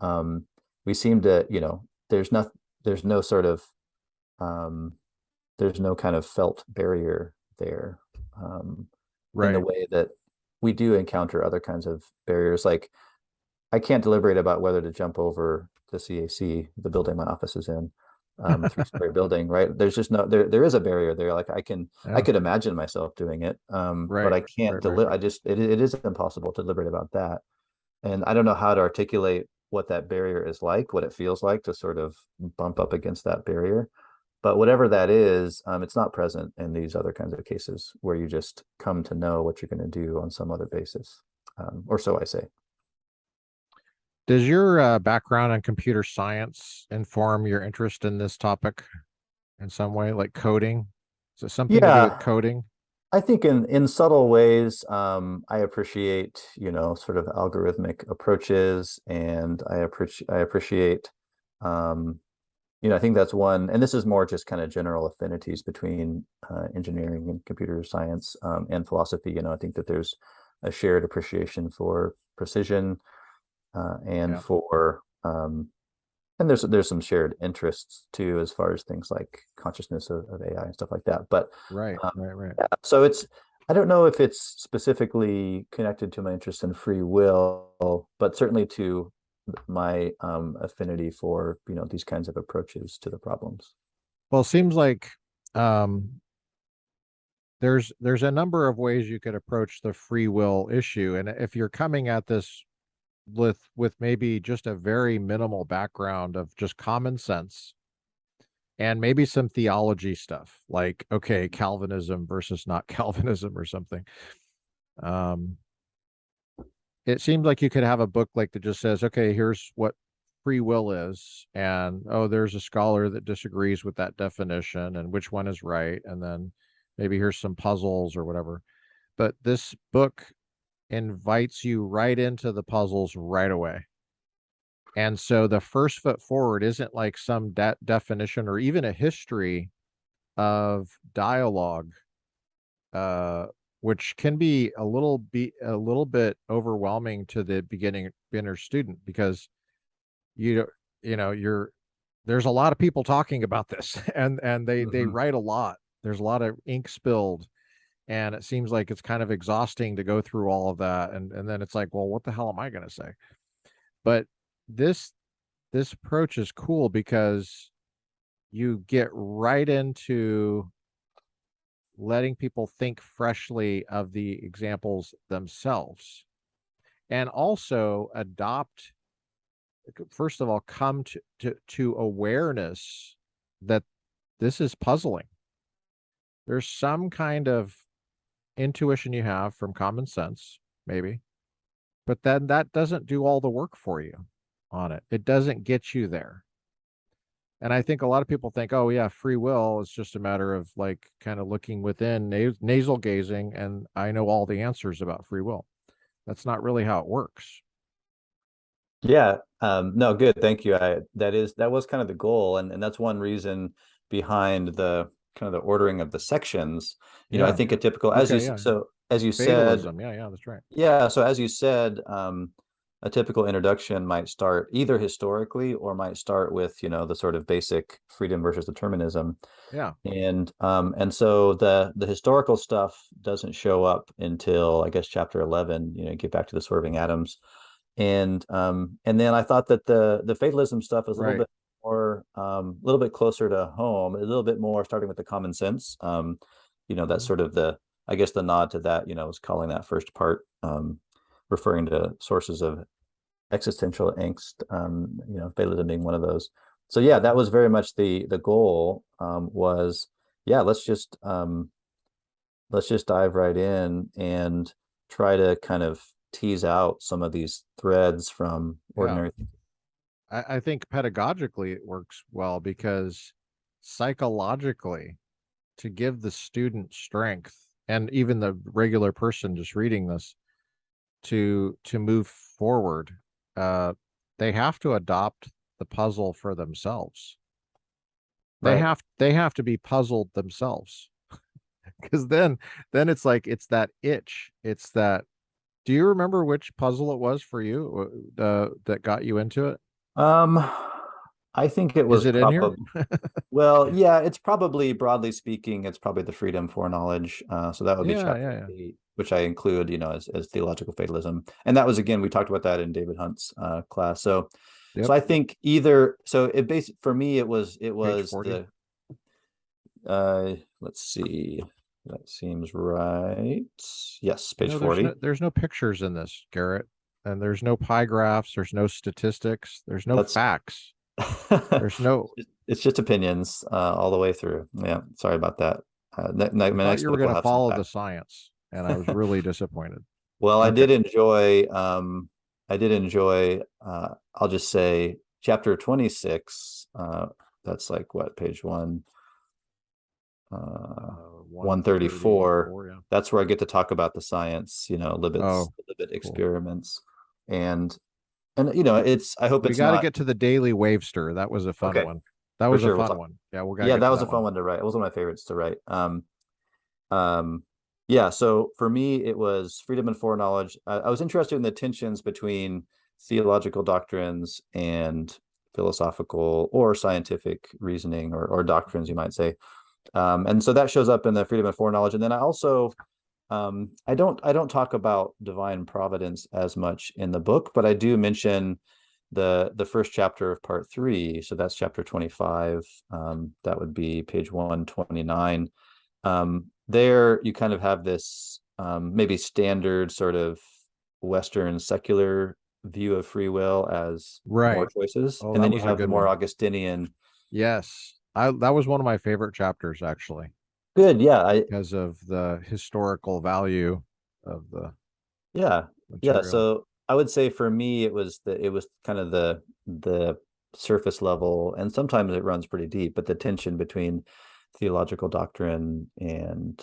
um, we seem to, there's no sort of, um, there's no kind of felt barrier there, in the Right. way that we do encounter other kinds of barriers. Like, I can't deliberate about whether to jump over the CAC, the building my office is in, a three-story building, right? There's just no there. There is a barrier there. Like I Yeah. could imagine myself doing it, but Right. I can't Right. Right. deliver. It is impossible to deliberate about that, and I don't know how to articulate what that barrier is like, what it feels like to sort of bump up against that barrier. But whatever that is, it's not present in these other kinds of cases where you just come to know what you're going to do on some other basis, or so I say. Does your background in computer science inform your interest in this topic in some way, like coding? Is it something to do with Yeah, coding? I think in subtle ways, I appreciate, sort of algorithmic approaches, and I appreciate, um, I think that's one, and this is more just kind of general affinities between engineering and computer science, and philosophy. I think that there's a shared appreciation for precision, and Yeah. for And there's some shared interests too, as far as things like consciousness of AI and stuff like that. But Right, um, right, right. yeah, so I don't know if it's specifically connected to my interest in free will, but certainly to my affinity for, these kinds of approaches to the problems. Well, it seems like um, there's a number of ways you could approach the free will issue, and if you're coming at this with maybe just a very minimal background of just common sense and maybe some theology stuff, like okay, Calvinism versus not Calvinism or something. Um, it seems like you could have a book like that just says, okay, here's what free will is, and oh, there's a scholar that disagrees with that definition and which one is right, and then maybe here's some puzzles or whatever. But this book invites you right into the puzzles right away. And so the first foot forward isn't like some definition or even a history of dialogue, uh, which can be a little bit overwhelming to the beginner student because you you know you're there's a lot of people talking about this and they Mhm. write a lot. There's a lot of ink spilled, and it seems like it's kind of exhausting to go through all of that, and then it's like, well, what the hell am I going to say? But this this approach is cool because you get right into letting people think freshly of the examples themselves and also adopt, first of all, come to awareness that this is puzzling. There's some kind of intuition you have from common sense, maybe, but then that doesn't do all the work for you on it. It doesn't get you there. And I think a lot of people think, oh yeah, free will is just a matter of like kind of looking within, nasal gazing, and I know all the answers about free will. That's not really how it works. Yeah, no, good. Thank you. That was kind of the goal, and that's one reason behind the kind of the ordering of the sections. I Yeah. think a typical Okay. Yeah. as you said, Fatalism. Yeah. Yeah. That's right. yeah, so as you said, a typical introduction might start either historically or might start with, the sort of basic freedom versus determinism. Yeah. And so the historical stuff doesn't show up until I guess chapter 11, get back to the swerving atoms. And then I thought that the fatalism stuff is a little Right. bit more a little bit closer to home, a little bit more starting with the common sense. That's Mhm. sort of I guess the nod to that, was calling that first part, referring to sources of existential angst, fatalism being one of those. So yeah, that was very much the goal, was yeah, let's just dive right in and try to kind of tease out some of these threads from Yeah. ordinary. I think pedagogically it works well because psychologically, to give the student strength and even the regular person just reading this to move forward, uh, they have to adopt the puzzle for themselves. Right. They have to be puzzled themselves because then it's like it's that itch. It's that. Do you remember which puzzle it was for you that got you into it? Um, I think it Is was it in here? probably, well, yeah, it's probably broadly speaking, it's probably the freedom for knowledge. So that would be Yeah, chapter yeah, yeah. 8, which I include, as theological fatalism. And that was, again, we talked about that in David Hunt's class. So Yep. I think either, so it basically for me it Page was 40. the let's see, that seems right. Yes, You page know, 40. there's no pictures in this, Garrett, and there's no pie graphs, there's no statistics, there's no That's facts. There's no. it's just opinions all the way through. Yeah, sorry about that. I My thought next you were book going will to have some follow the facts. science, and I was really disappointed. Well, Okay. I did enjoy, I'll just say chapter 26. That's like what, page uh, 134. 134, yeah. That's where I get to talk about the science, Oh, Libet cool. experiments. And I hope We it's got to not get to the daily wavester. That was a fun okay. one. That For was a sure. We'll fun talk. one. Yeah, we got to Yeah, get that to was a that fun one. one to write. It was one of my favorites to write. Um, yeah, so for me, it was freedom and foreknowledge. I was interested in the tensions between theological doctrines and philosophical or scientific reasoning or doctrines, you might say. And so that shows up in the freedom of foreknowledge. And then I also I don't talk about divine providence as much in the book, but I do mention the first chapter of part 3. So that's chapter 25. That would be page 129. There you kind of have this maybe standard sort of Western secular view of free will as more Right. choices, Oh, and that then you was a have the good more one. Augustinian. Yes. That was one of my favorite chapters actually, Good, yeah, I because of the historical value of the yeah, yeah. material. So I would say for me, it was kind of the surface level, and sometimes it runs pretty deep, but the tension between theological doctrine and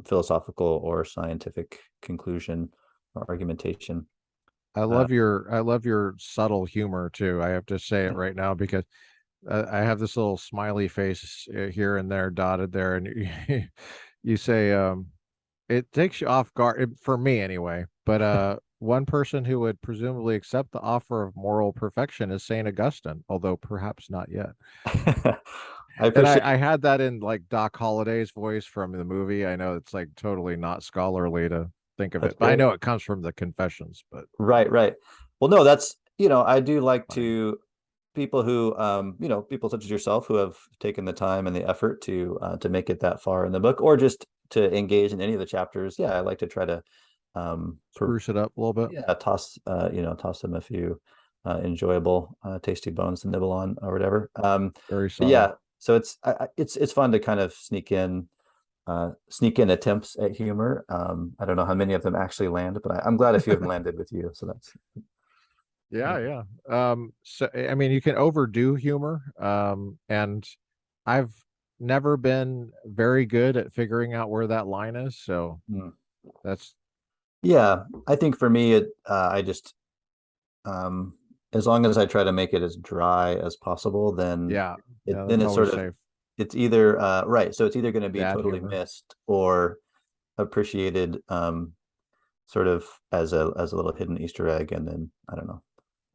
philosophical or scientific conclusion or argumentation. Uh, I love your subtle humor too. I have to say it right now because I have this little smiley face here and there dotted there, and you say it takes you off guard for me anyway. But one person who would presumably accept the offer of moral perfection is Saint Augustine, although perhaps not yet. I And appreciate. I had that in like Doc Holliday's voice from the movie. I know it's like totally not scholarly to think of That's it, but I good. know it comes from the Confessions. But Right, right. Well, no, that's, I do like funny. to people who, people such as yourself who have taken the time and the effort to make it that far in the book, or just to engage in any of the chapters. Yeah, I like to try to, for Spruce it up a little bit. yeah, toss them a few enjoyable, tasty bones to nibble on or whatever. Very But subtle. yeah, so it's fun to kind of sneak in attempts at humor. I don't know how many of them actually land, but I'm glad a few of them landed with you. So that's Yeah, yeah. So I mean, you can overdo humor. And I've never been very good at figuring out where that line is. So mm. that's Yeah. I think for me, I just um, as long as I try to make it as dry as possible, then yeah, yeah, then that's it's always sort of safe. it's either right. So it's either going to be Dad totally humor. missed or appreciated, sort of as a little hidden Easter egg, and then I don't know.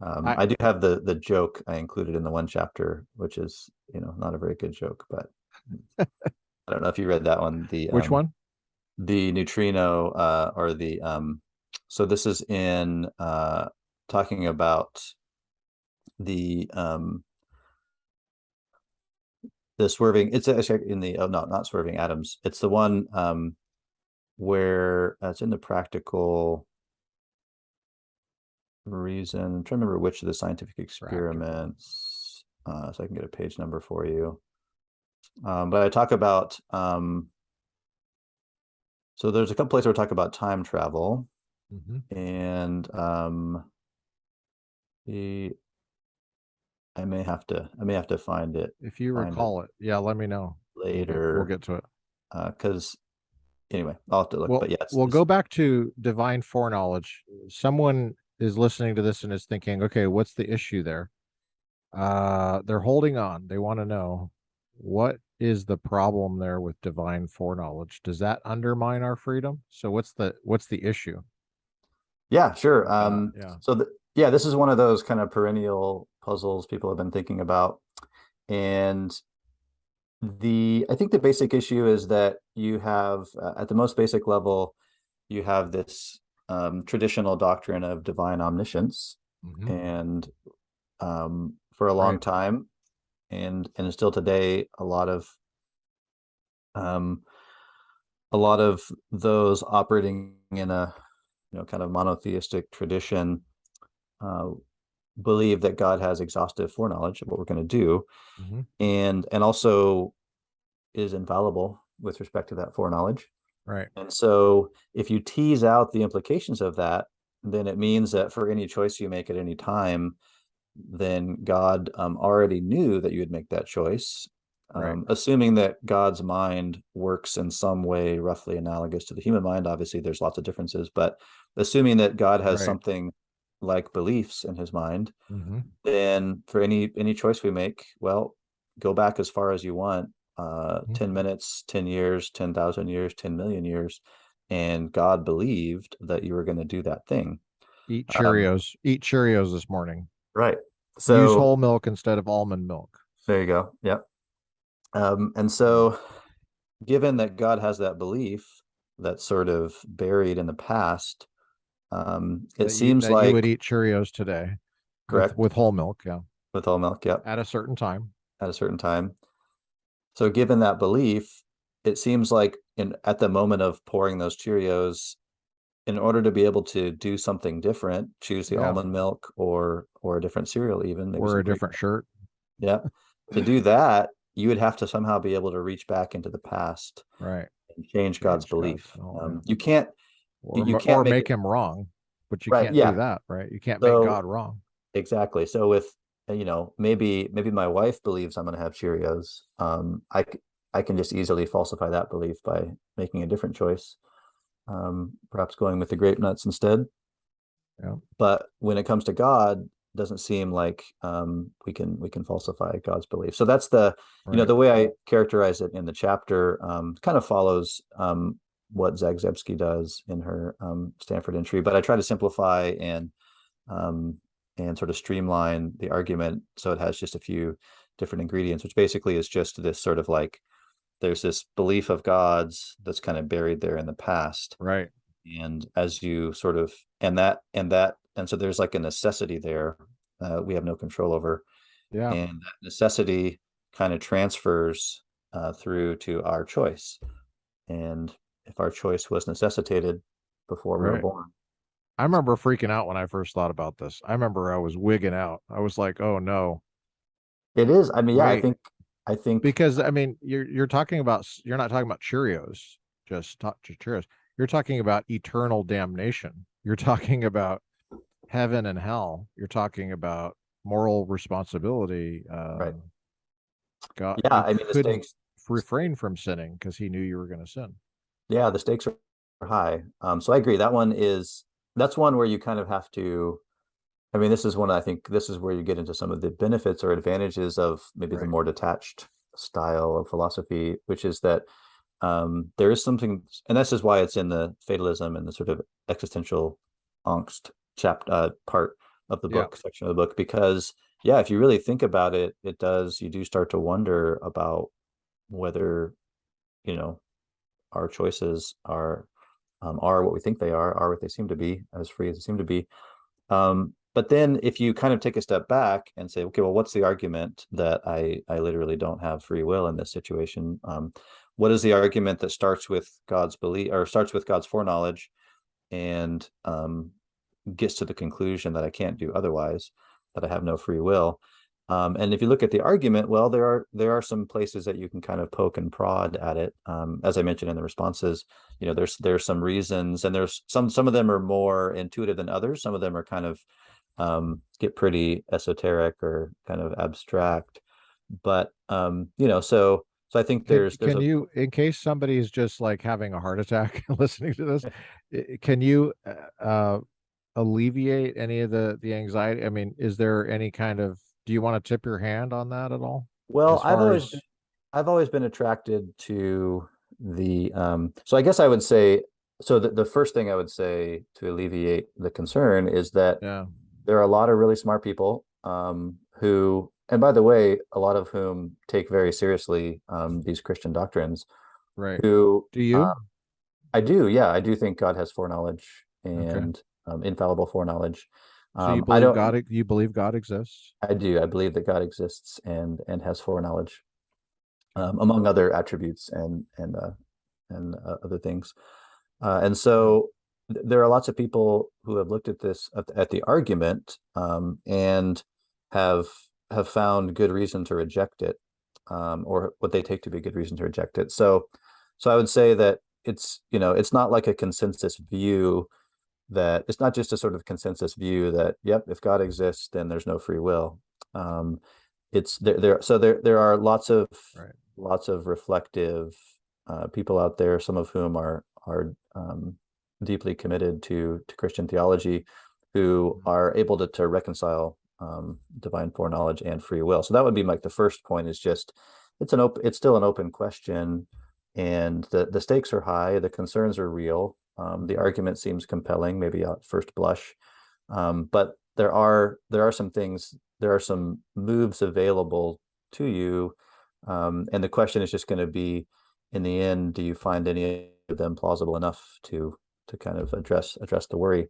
I I do have the joke I included in the one chapter, which is, not a very good joke, but I don't know if you read that one. Which one? The neutrino, or so this is in talking about the swerving. It's actually in the, oh no, not swerving atoms. It's the one where it's in the practical reason. I'm trying to remember which of the scientific Practical. experiments, so I can get a page number for you. But I talk about, so there's a couple places where I talk about time travel, Hmm. and the I may have to If you find it recall it, yeah, let me know. We'll later, get to it. because anyway, I'll have to look. Well, But yeah, we'll go back to divine foreknowledge. Someone is listening to this and is thinking, okay, what's the issue there? They're holding on. They want to know what is the problem there with divine foreknowledge? Does that undermine our freedom? So what's the issue? yeah, sure. Yeah. Yeah, this is one of those kind of perennial puzzles people have been thinking about, and I think the basic issue is that you have, at the most basic level, you have this traditional doctrine of divine omniscience, Hmm. and for a long Right. time, and still today, um, a lot of those operating in a, kind of monotheistic tradition, uh, believe that God has exhaustive foreknowledge of what we're going to do, Hmm. and also is infallible with respect to that foreknowledge. Right. And so if you tease out the implications of that, then it means that for any choice you make at any time, then God already knew that you would make that choice. Right. Assuming that God's mind works in some way roughly analogous to the human mind, obviously there's lots of differences, but assuming that God has Right. something like beliefs in his mind, Hmm. then for any choice we make, well, go back as far as you want, Hmm. 10 minutes, 10 years, 10,000 years, 10 million years, and God believed that you were going to do that thing. Eat Um, Cheerios. Eat Cheerios this morning. right. Use So whole milk instead of almond milk. there you go. Yep. And so given that God has that belief that's sort of buried in the past, it seems That you like would eat Cheerios today correct with whole milk, yeah, with whole milk, yep, at a certain time. at a certain time. So given that belief, it seems like in at the moment of pouring those Cheerios, in order to be able to do something different, choose the Yeah, almond milk or a different cereal, even maybe or some a Greek. different shirt. Yeah. To do that, you would have to somehow be able to reach back into the past Right. and change God's Change God's. belief. Oh, yeah. You can't you can't Or make make it him wrong, but you right. can't do Yeah. that, right? You can't make So God wrong. exactly. So with maybe my wife believes I'm going to have Cheerios. I can just easily falsify that belief by making a different choice, perhaps going with the grape nuts instead. Yeah. But when it comes to God, doesn't seem like we can falsify God's belief. So that's Right. the way I characterize it in the chapter kind of follows what Zagzebski does in her Stanford entry, but I try to simplify um, and sort of streamline the argument so it has just a few different ingredients, which basically is just this sort of like there's this belief of God's that's kind of buried there in the past, Right. and as you sort of and so there's like a necessity there we have no control over, Yeah. and that necessity kind of transfers through to our choice, and if our choice was necessitated before we were Right. born. I remember freaking out when I first thought about this. I remember I was wigging out. I was like, "Oh no, It is, I mean, yeah, wait." I think Because I mean, you're talking about you're not talking about Cheerios, just Cheerios. You're talking about eternal damnation. You're talking about heaven and hell. You're talking about moral responsibility. right. God, Yeah, you I mean the couldn't stakes, refrain from sinning because he knew you were going to sin. yeah, the stakes are high. So I agree that that's one where you kind of have to, I mean, this is one, I think this is where you get into some of the benefits or advantages of maybe the Right. more detached style of philosophy, which is that there is something, and this is why it's in the fatalism and the sort of existential angst part of the Yeah. book, section of the book, because yeah, if you really think about it, you do start to wonder about whether, you know, our choices are what we think they are what they seem to be, as free as they seem to be. But then if you kind of take a step back and say, okay, well, what's the argument that I literally don't have free will in this situation? What is the argument that starts with God's belief or starts with God's foreknowledge and gets to the conclusion that I can't do otherwise, that I have no free will? And if you look at the argument, well, there are some places that you can kind of poke and prod at it. As I mentioned in the responses, there's some reasons, and there's some of them are more intuitive than others. Some of them are kind of get pretty esoteric or kind of abstract. But so I think there's Can a you, in case somebody is just like having a heart attack listening to this, can you alleviate any of the anxiety? I mean, is there any kind of, do you want to tip your hand on that at all? well, As far as, I've always been attracted to the so I guess I would say so the first thing I would say to alleviate the concern is that yeah, there are a lot of really smart people who, and by the way, a lot of whom take very seriously these Christian doctrines, right. who Do you? I do, yeah, I do think God has foreknowledge Okay. and infallible foreknowledge. So you I believe don't, God, you believe God exists? I do, I believe that God exists and has foreknowledge, Okay. among other attributes and other things. And Yeah. so there are lots of people who have looked at this at the argument and have have found good reason to reject it, or what they take to be good reason to reject it. So I would say that it's not like a consensus view, that it's not just a sort of consensus view that yep, if God exists, then there's no free will. Um, it's there are Right. lots of reflective people out there, some of whom are deeply committed to Christian theology, who Mhm. are able to reconcile divine foreknowledge and free will. So that would be like the first point, is just it's still an open question, and the stakes are high, the concerns are real, the argument seems compelling, maybe at first blush, but there are some things there are some moves available to you, and the question is just going to be, in the end, do you find any of them plausible enough to kind of address the worry?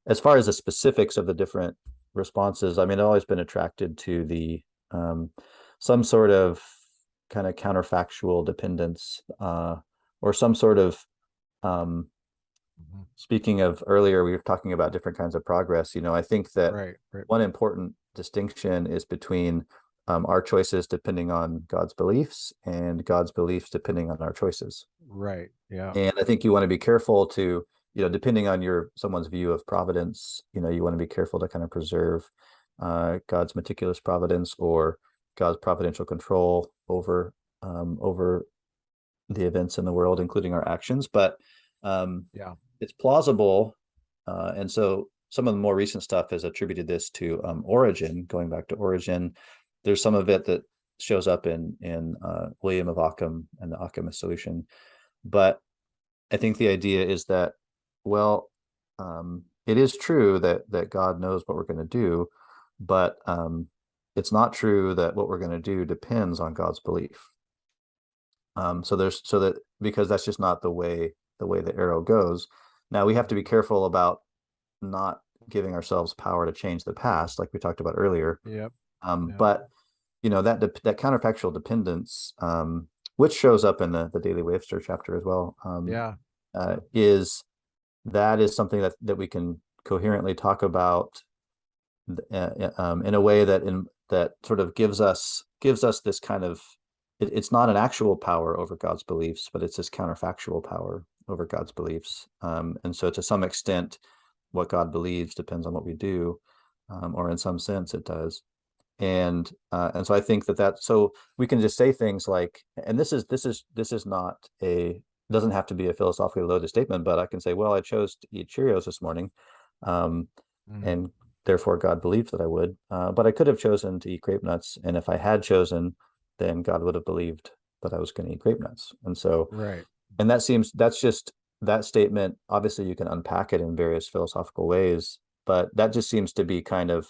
As far as the specifics of the different responses, I mean, I've always been attracted to the some sort of kind of counterfactual dependence, or some sort of speaking of earlier, we were talking about different kinds of progress. I think that Right. one important distinction is between our choices depending on God's beliefs and God's beliefs depending on our choices. Right. Yeah. And I think you want to be careful to, depending on someone's view of providence, you want to be careful to kind of preserve God's meticulous providence or God's providential control over the events in the world, including our actions. But Yeah. it's plausible, and so some of the more recent stuff has attributed this to Origen. Going back to Origen, there's some of it that shows up in William of Ockham and the Ockhamist solution. But I think the idea is that, well, it is true that God knows what we're going to do, but it's not true that what we're going to do depends on God's belief. Because that's just not the way the arrow goes. Now we have to be careful about not giving ourselves power to change the past, like we talked about earlier. Yep. But that counterfactual dependence, which shows up in the Daily Wavester chapter as well, Yeah. is something that we can coherently talk about in a way that sort of gives us this kind of, it's not an actual power over God's beliefs, but it's this counterfactual power over God's beliefs. And so to some extent, what God believes depends on what we do, or in some sense it does. And so I think so we can just say things like, and this is not doesn't have to be a philosophically loaded statement, but I can say, well, I chose to eat Cheerios this morning, and therefore God believed that I would, but I could have chosen to eat grape nuts, and if I had chosen, then God would have believed that I was going to eat grape nuts. And so, right. And that's just that statement. Obviously, you can unpack it in various philosophical ways, but that just seems to be kind of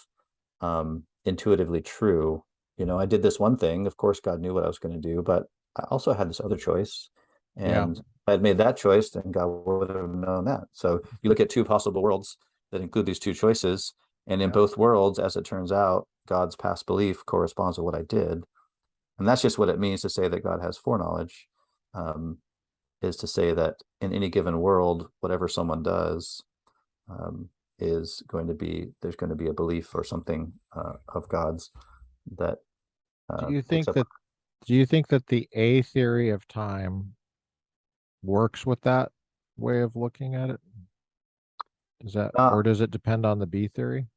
intuitively true. I did this one thing. Of course, God knew what I was going to do, but I also had this other choice. And if I had made that choice, then God would have known that. So you look at two possible worlds that include these two choices. And in both worlds, as it turns out, God's past belief corresponds to what I did. And that's just what it means to say that God has foreknowledge, is to say that in any given world, whatever someone does, there's going to be a belief or something of God's that Do you picks think up. that the A theory of time works with that way of looking at it? Uh, Or does it depend on the B theory?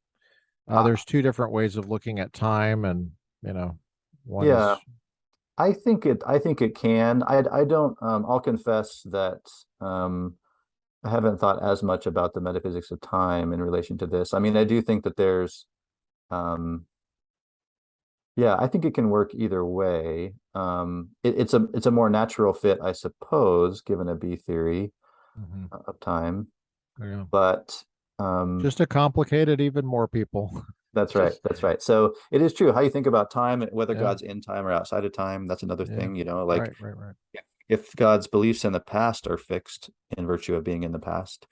uh, There's two different ways of looking at time, and one yeah, is I think it can. I don't. I'll confess that I haven't thought as much about the metaphysics of time in relation to this. I mean, I do think that there's um, yeah, I think it can work either way. It's a more natural fit, I suppose, given a B theory Mhm. of time. Yeah. But um, Just to complicate it even more, people. that's right. Just That's right. So it is true. How you think about time, whether yeah, God's in time or outside of time, that's another yeah. thing. Like Right, right, right. if God's beliefs in the past are fixed in virtue of being in the past,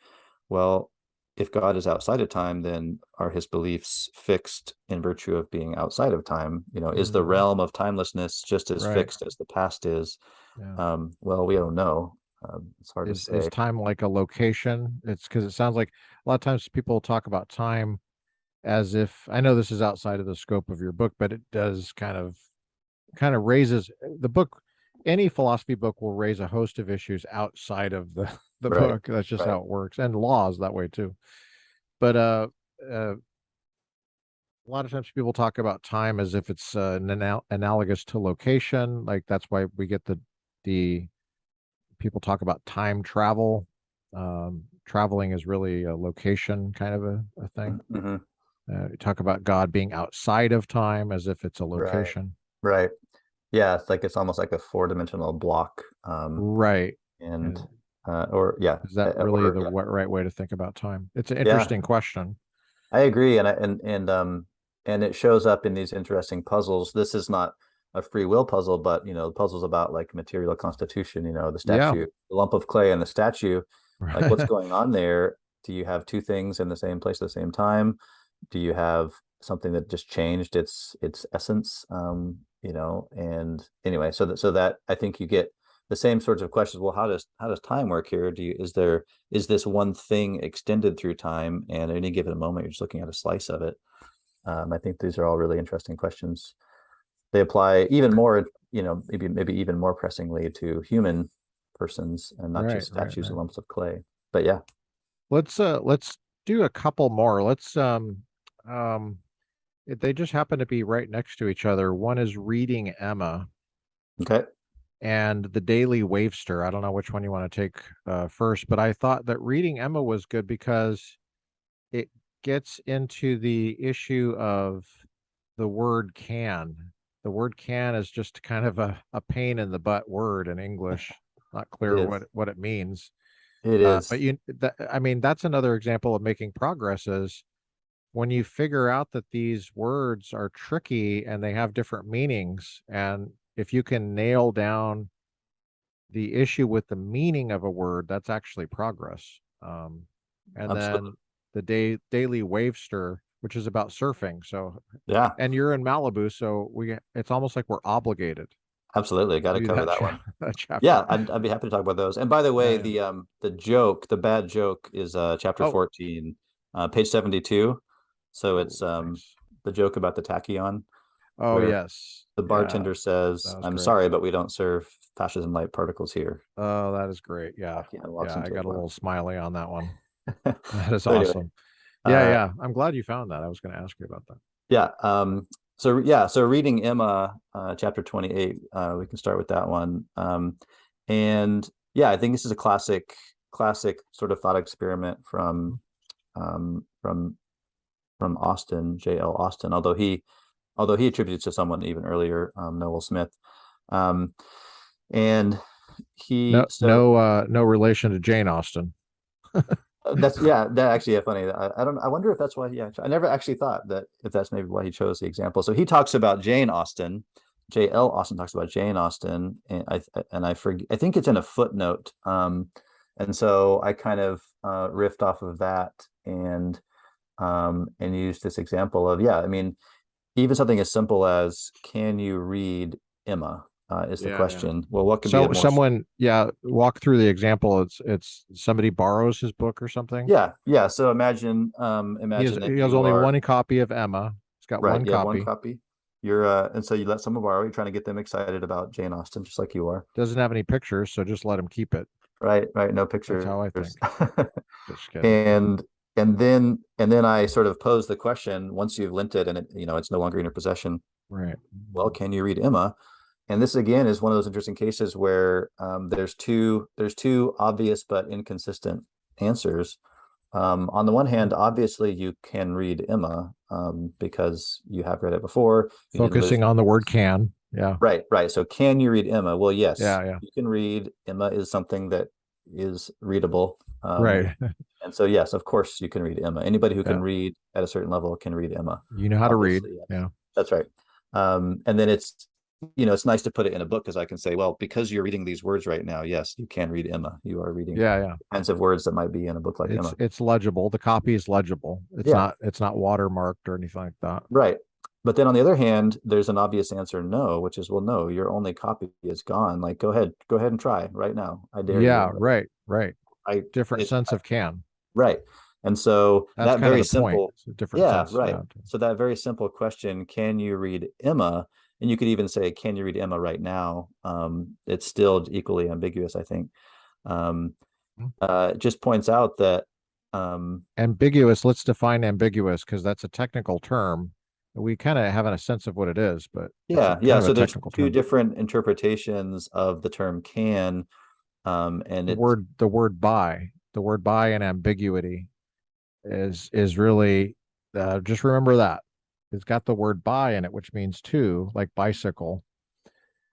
well, if God is outside of time, then are his beliefs fixed in virtue of being outside of time? Is the Mhm. realm of timelessness just as Right. fixed as the past is? Yeah. Well, we don't know. It's hard to Is say. time like a location? It's because it sounds like a lot of times people talk about time as if, I know this is outside of the scope of your book, but it does kind of raises the book. Any philosophy book will raise a host of issues outside of the Right. book. That's just Right. how it works, and laws that way too. But a lot of times people talk about time as if it's analogous to location. Like that's why we get the people talk about time travel. Traveling is really a location kind of a thing. Hmm. Talk about God being outside of time as if it's a Right. location. Right. Yeah, it's almost like a four-dimensional block. Right. And And or yeah, is that really or the right way to think about time? It's an yeah, interesting question. I agree. And and it shows up in these interesting puzzles. This is not a free will puzzle, but puzzles about like material constitution, the Yeah. statue, the lump of clay and the statue, like what's Right. going on there? Do you have two things in the same place at the same time? Do you have something that just changed its essence? And anyway, so that I think you get the same sorts of questions. Well, how does time work here? Is this one thing extended through time, and at any given moment you're just looking at a slice of it? I think these are all really interesting questions. They apply even more, maybe even more pressingly to human persons and not Right, just right, statues and right. lumps of clay. But yeah, Let's do a couple more. Um they just happen to be right next to each other. One is Reading Emma okay, and The Daily Wavester. I don't know which one you want to take first, but I thought that Reading Emma was good because it gets into the issue of the word can. The word can is just kind of a pain in the butt word in English. Not it clear is. what it means. It But is. I mean, that's another example of making progress is when you figure out that these words are tricky and they have different meanings, and if you can nail down the issue with the meaning of a word, that's actually progress. And Absolutely. then the daily wavester, which is about surfing. So, Yeah, and you're in Malibu, so it's almost like we're obligated absolutely. Got to to do cover that that one. that chapter. Yeah, I'd be happy to talk about those. And by the way, Yeah, yeah. the bad joke is chapter Oh, 14, page 72. So oh, it's nice. the joke about the tachyon, Oh, where yes. the Yeah, bartender says, that was "I'm great. sorry, but we don't serve fascism light particles here." Oh, that is great. Yeah. Tachyon walks Yeah, I into a got a bar. little smiley on that one. That is So anyway, awesome. Yeah, uh, yeah. I'm glad you found that. I was going to ask you about that. yeah. So reading Emma, chapter 28, we can start with that one. And yeah, I think this is a classic sort of thought experiment um, from from Austin, J.L. Austin, although he attributes to someone even earlier, Noel Smith. Um, and No, he so no, no relation to Jane Austen. that's yeah, that actually yeah, funny. I wonder if that's why I never actually thought that if that's maybe why he chose the example. So he talks about Jane Austen. J.L. Austin talks about Jane Austen, and I forget, I think it's in a footnote. And so I kind of riffed off of that and used this example of, yeah, I mean, even something as simple as can you read Emma, is the Yeah, yeah. question. Well, what could be a So more someone, yeah, walk through the example. It's somebody borrows his book or something. yeah, so imagine that He has you only are one copy of Emma. He's got right. one You have one copy. copy. You're and so you let someone borrow. You're trying to get them excited about Jane Austen, just like you are. Doesn't have any pictures, so just let him keep it. Right, right. No That's pictures. how I think. Just kidding. and and then I sort of pose the question: once you've lent it and it's no longer in your possession, Right. well, can you read Emma? And this again is one of those interesting cases where there's two obvious but inconsistent answers. On the one hand, obviously you can read Emma, because you have read it before. You didn't lose. Focusing on the word can. Yeah. Right, right. So can you read Emma? Well, yes, Yeah, yeah. you can read. Emma is something that is readable. Right. And so yes, of course you can read Emma. Anybody who can Yeah. read at a certain level can read Emma. You know how to read. Obviously, yes. Yeah. That's right. And then it's nice to put it in a book because I can say, well, because you're reading these words right now, yes, you can read Emma. You are reading Yeah, yeah. kinds of words that might be in a book like Emma. It's legible. The copy is legible. Yeah, It's not watermarked or anything like that. right. But then on the other hand, there's an obvious answer no, which is, well, no, your only copy is gone. Like, go ahead and try right now. I dare Yeah, you. right, right. I Different it's sense of can. right. And so That's that kind of very the point. simple, It's a different yeah, sense. right. Yeah. So that very simple question, can you read Emma? And you could even say, can you read Emma right now? It's still equally ambiguous, I think. Um, it just points out that Ambiguous. Let's define ambiguous because that's a technical term. We kind of have a sense of what it is, but it's a yeah, kind yeah. of a So there's technical two term. different interpretations of the term can, and it's The word by and ambiguity is really just remember that it's got the word by in it, which means two, like bicycle,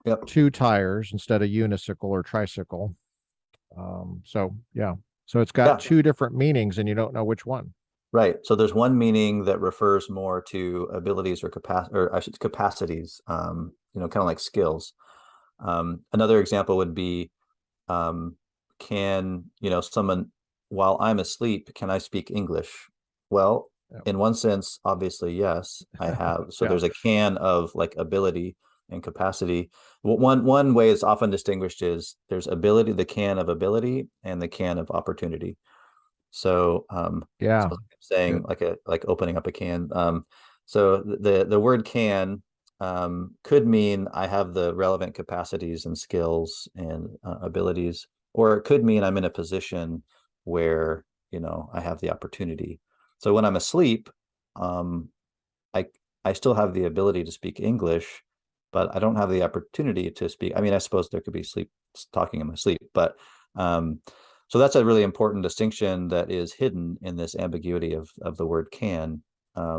yep, two tires instead of unicycle or tricycle. So yeah, so it's got yeah, two different meanings, and you don't know which one. Right. So there's one meaning that refers more to abilities or capacities, kind of like skills. Another example would be, um, can, someone, while I'm asleep, can I speak English? Well, Yep. in one sense, obviously, yes, I have. So Yeah. there's a can of like ability and capacity. One way it's often distinguished is there's ability, the can of ability, and the can of opportunity. So, Yeah. so saying Good. like opening up a can. So the word can could mean I have the relevant capacities and skills and abilities, or it could mean I'm in a position where, I have the opportunity. So when I'm asleep, um, I I still have the ability to speak English, but I don't have the opportunity to speak. I mean, I suppose there could be sleep talking in my sleep, but um, so that's a really important distinction that is hidden in this ambiguity of the word can,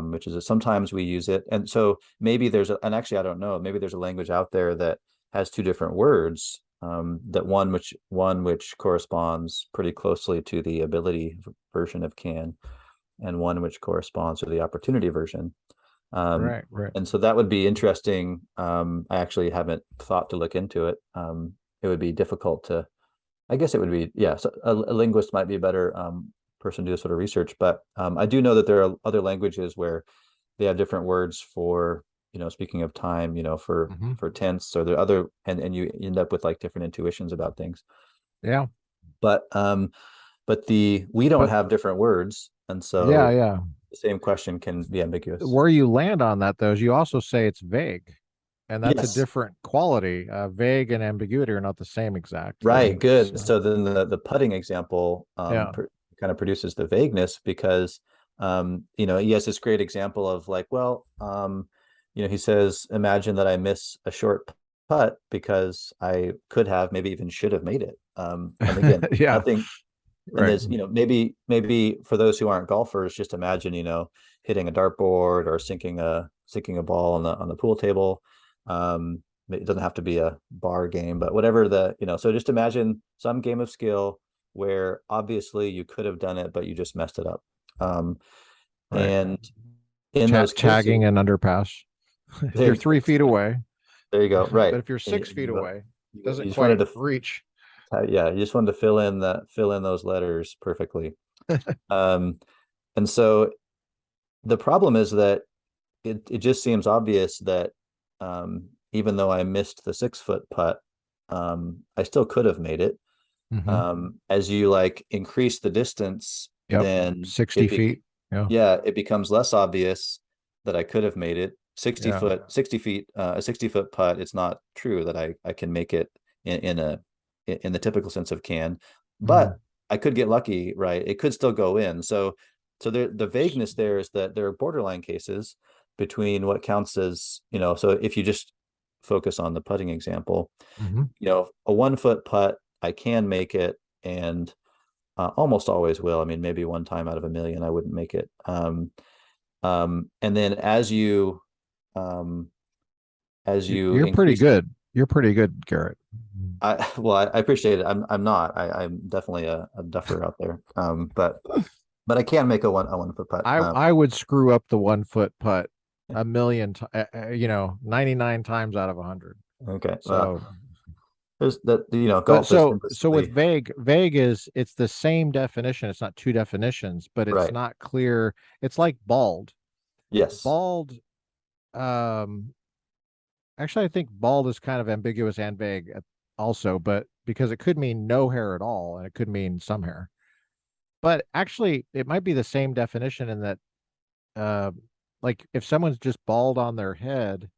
which is that sometimes we use it, and so maybe and actually I don't know, maybe there's a language out there that has two different words. That one which corresponds pretty closely to the ability version of can, and one which corresponds to the opportunity version. Um, Right. Right. and so that would be interesting. I actually haven't thought to look into it. It would be difficult to, I guess it would be, yeah, so a linguist might be a better person to do this sort of research. But I do know that there are other languages where they have different words for, speaking of time, Hmm. for tense, or the other, and you end up with like different intuitions about things. Yeah. But we don't But have different words, and yeah, so yeah. the same question can be ambiguous. Where you land on that though is you also say it's vague, and that's a Yes. different quality. Vague and ambiguity are not the same exact Right, thing. good. So So then the putting example yeah. kind of produces the vagueness because he has this great example of like, well, he says, imagine that I miss a short putt because I could have, maybe even should have made it. And again, Yeah. nothing, and Right. there's, maybe for those who aren't golfers, just imagine, hitting a dartboard or sinking a ball on the pool table. It doesn't have to be a bar game, but whatever so just imagine some game of skill where obviously you could have done it, but you just messed it up. Um, Right. and in those cases, Tagging and underpass. If there you're you go. 3 feet away, There you go. Right. but if you're 6 feet away, You doesn't just wanted quite to, reach. yeah, you just wanted to fill in those letters perfectly. Um, and so the problem is that it just seems obvious that even though I missed the 6 foot putt, I still could have made it. Hmm. As you like increase the distance, Yep. then 60 feet. Yeah. it becomes less obvious that I could have made it. 60 Yeah. foot, 60 feet, a 60-foot putt, it's not true that I can make it in the typical sense of can, but Mhm. I could get lucky, right? It could still go in. So the vagueness there is that there are borderline cases between what counts as, so if you just focus on the putting example, Mhm. a 1 foot putt, I can make it, and almost always will. I mean, maybe one time out of a million, I wouldn't make it. And then um, as you You're pretty increase, good. You're pretty good, Garrett. I appreciate it. I'm not. I'm definitely a duffer out there. But I can make a 1 foot putt. I would screw up the 1 foot putt a million, 99 times out of 100. Okay. Well, So, there's that. but Golf is so with endlessly vague is it's the same definition. It's not two definitions, but it's right. not clear. It's like bald. Yes. Bald, um, actually, I think bald is kind of ambiguous and vague also, but because it could mean no hair at all, and it could mean some hair. But actually, it might be the same definition in that, uh, like if someone's just bald on their head,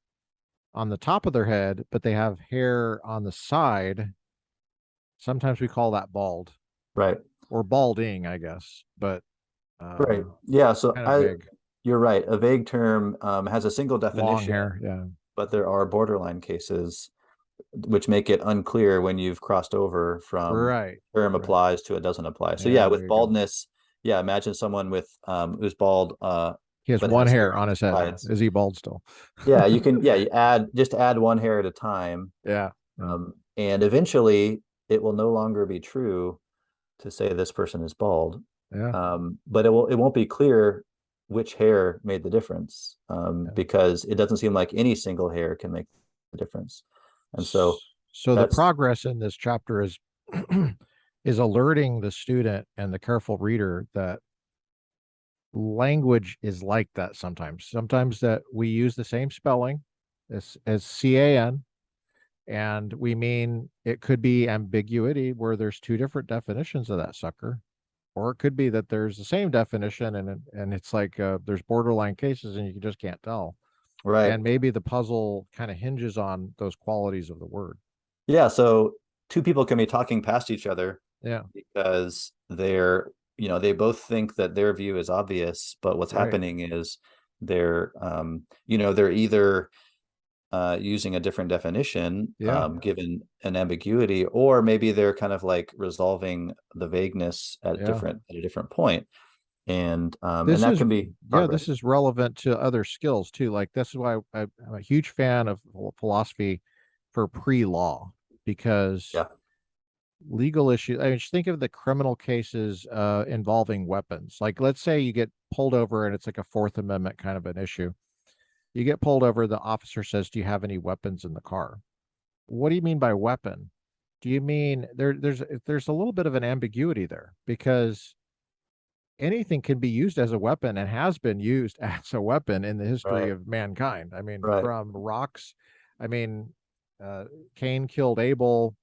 on the top of their head, but they have hair on the side, sometimes we call that bald Right. or balding, I guess, but Right. Yeah. So kind of vague. you're right. A vague term has a single Long definition, hair, yeah. but there are borderline cases which make it unclear when you've crossed over from Right, term right. applies to it doesn't apply. So yeah, Yeah, there with you go. baldness, yeah, imagine someone with who's bald He has but one has hair hair on on the his head. sides. Is he bald still? Yeah, you add one hair at a time. Yeah, yeah. And eventually it will no longer be true to say this person is bald. Yeah. But it won't be clear which hair made the difference, Yeah. because it doesn't seem like any single hair can make the difference. And so So the that's progress in this chapter is is alerting the student and the careful reader that language is like that sometimes. Sometimes that we use the same spelling as CAN, and we mean it could be ambiguity where there's two different definitions of that sucker, or it could be that there's the same definition and it's like there's borderline cases and you just can't tell. right. And maybe the puzzle kind of hinges on those qualities of the word. Yeah, so two people can be talking past each other Yeah, because they both think that their view is obvious, but what's right. happening is they're either using a different definition, Yeah. given an ambiguity, or maybe they're kind of like resolving the vagueness Yeah. at a different point, and This that is, can be yeah, this progress. is relevant to other skills too. Like this is why I'm a huge fan of philosophy for pre-law, because Yeah, legal issues. I mean, just think of the criminal cases involving weapons. Like, let's say you get pulled over and it's like a Fourth Amendment kind of an issue. You get pulled over, the officer says, "Do you have any weapons in the car?" What do you mean by weapon? Do you mean there's a little bit of an ambiguity there because anything can be used as a weapon and has been used as a weapon in the history right, of mankind. I mean, right. from rocks. I mean, uh, Cain killed Abel.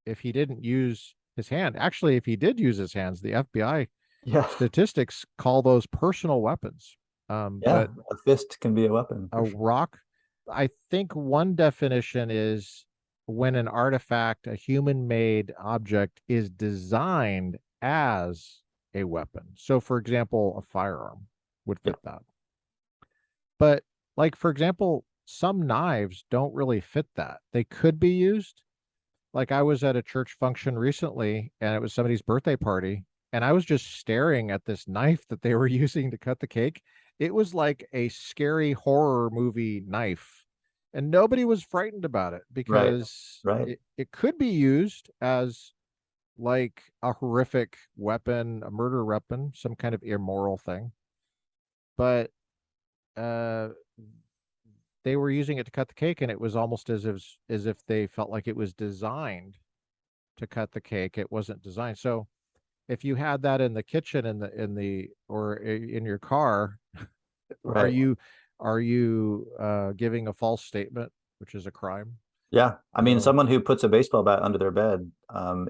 If he didn't use his hand, actually, if he did use his hands, the FBI Yeah, statistics call those personal weapons. yeah. But A fist can be a weapon a for sure. rock, I think one definition is when an artifact, a human made object, is designed as a weapon. So, for example, a firearm would Yeah, fit that. But, like, for example, some knives don't really fit that. They could be used. Like, I was at a church function recently and it was somebody's birthday party, and I was just staring at this knife that they were using to cut the cake. It was like a scary horror movie knife. And nobody was frightened about it right, because right. it could be used as like a horrific weapon, a murder weapon, some kind of immoral thing. But uh they were using it to cut the cake, and it was almost as if they felt like it was designed to cut the cake. It wasn't designed. So if you had that in the kitchen in the or in your car, are Right. you giving a false statement, which is a crime? Yeah. I mean, So someone who puts a baseball bat under their bed is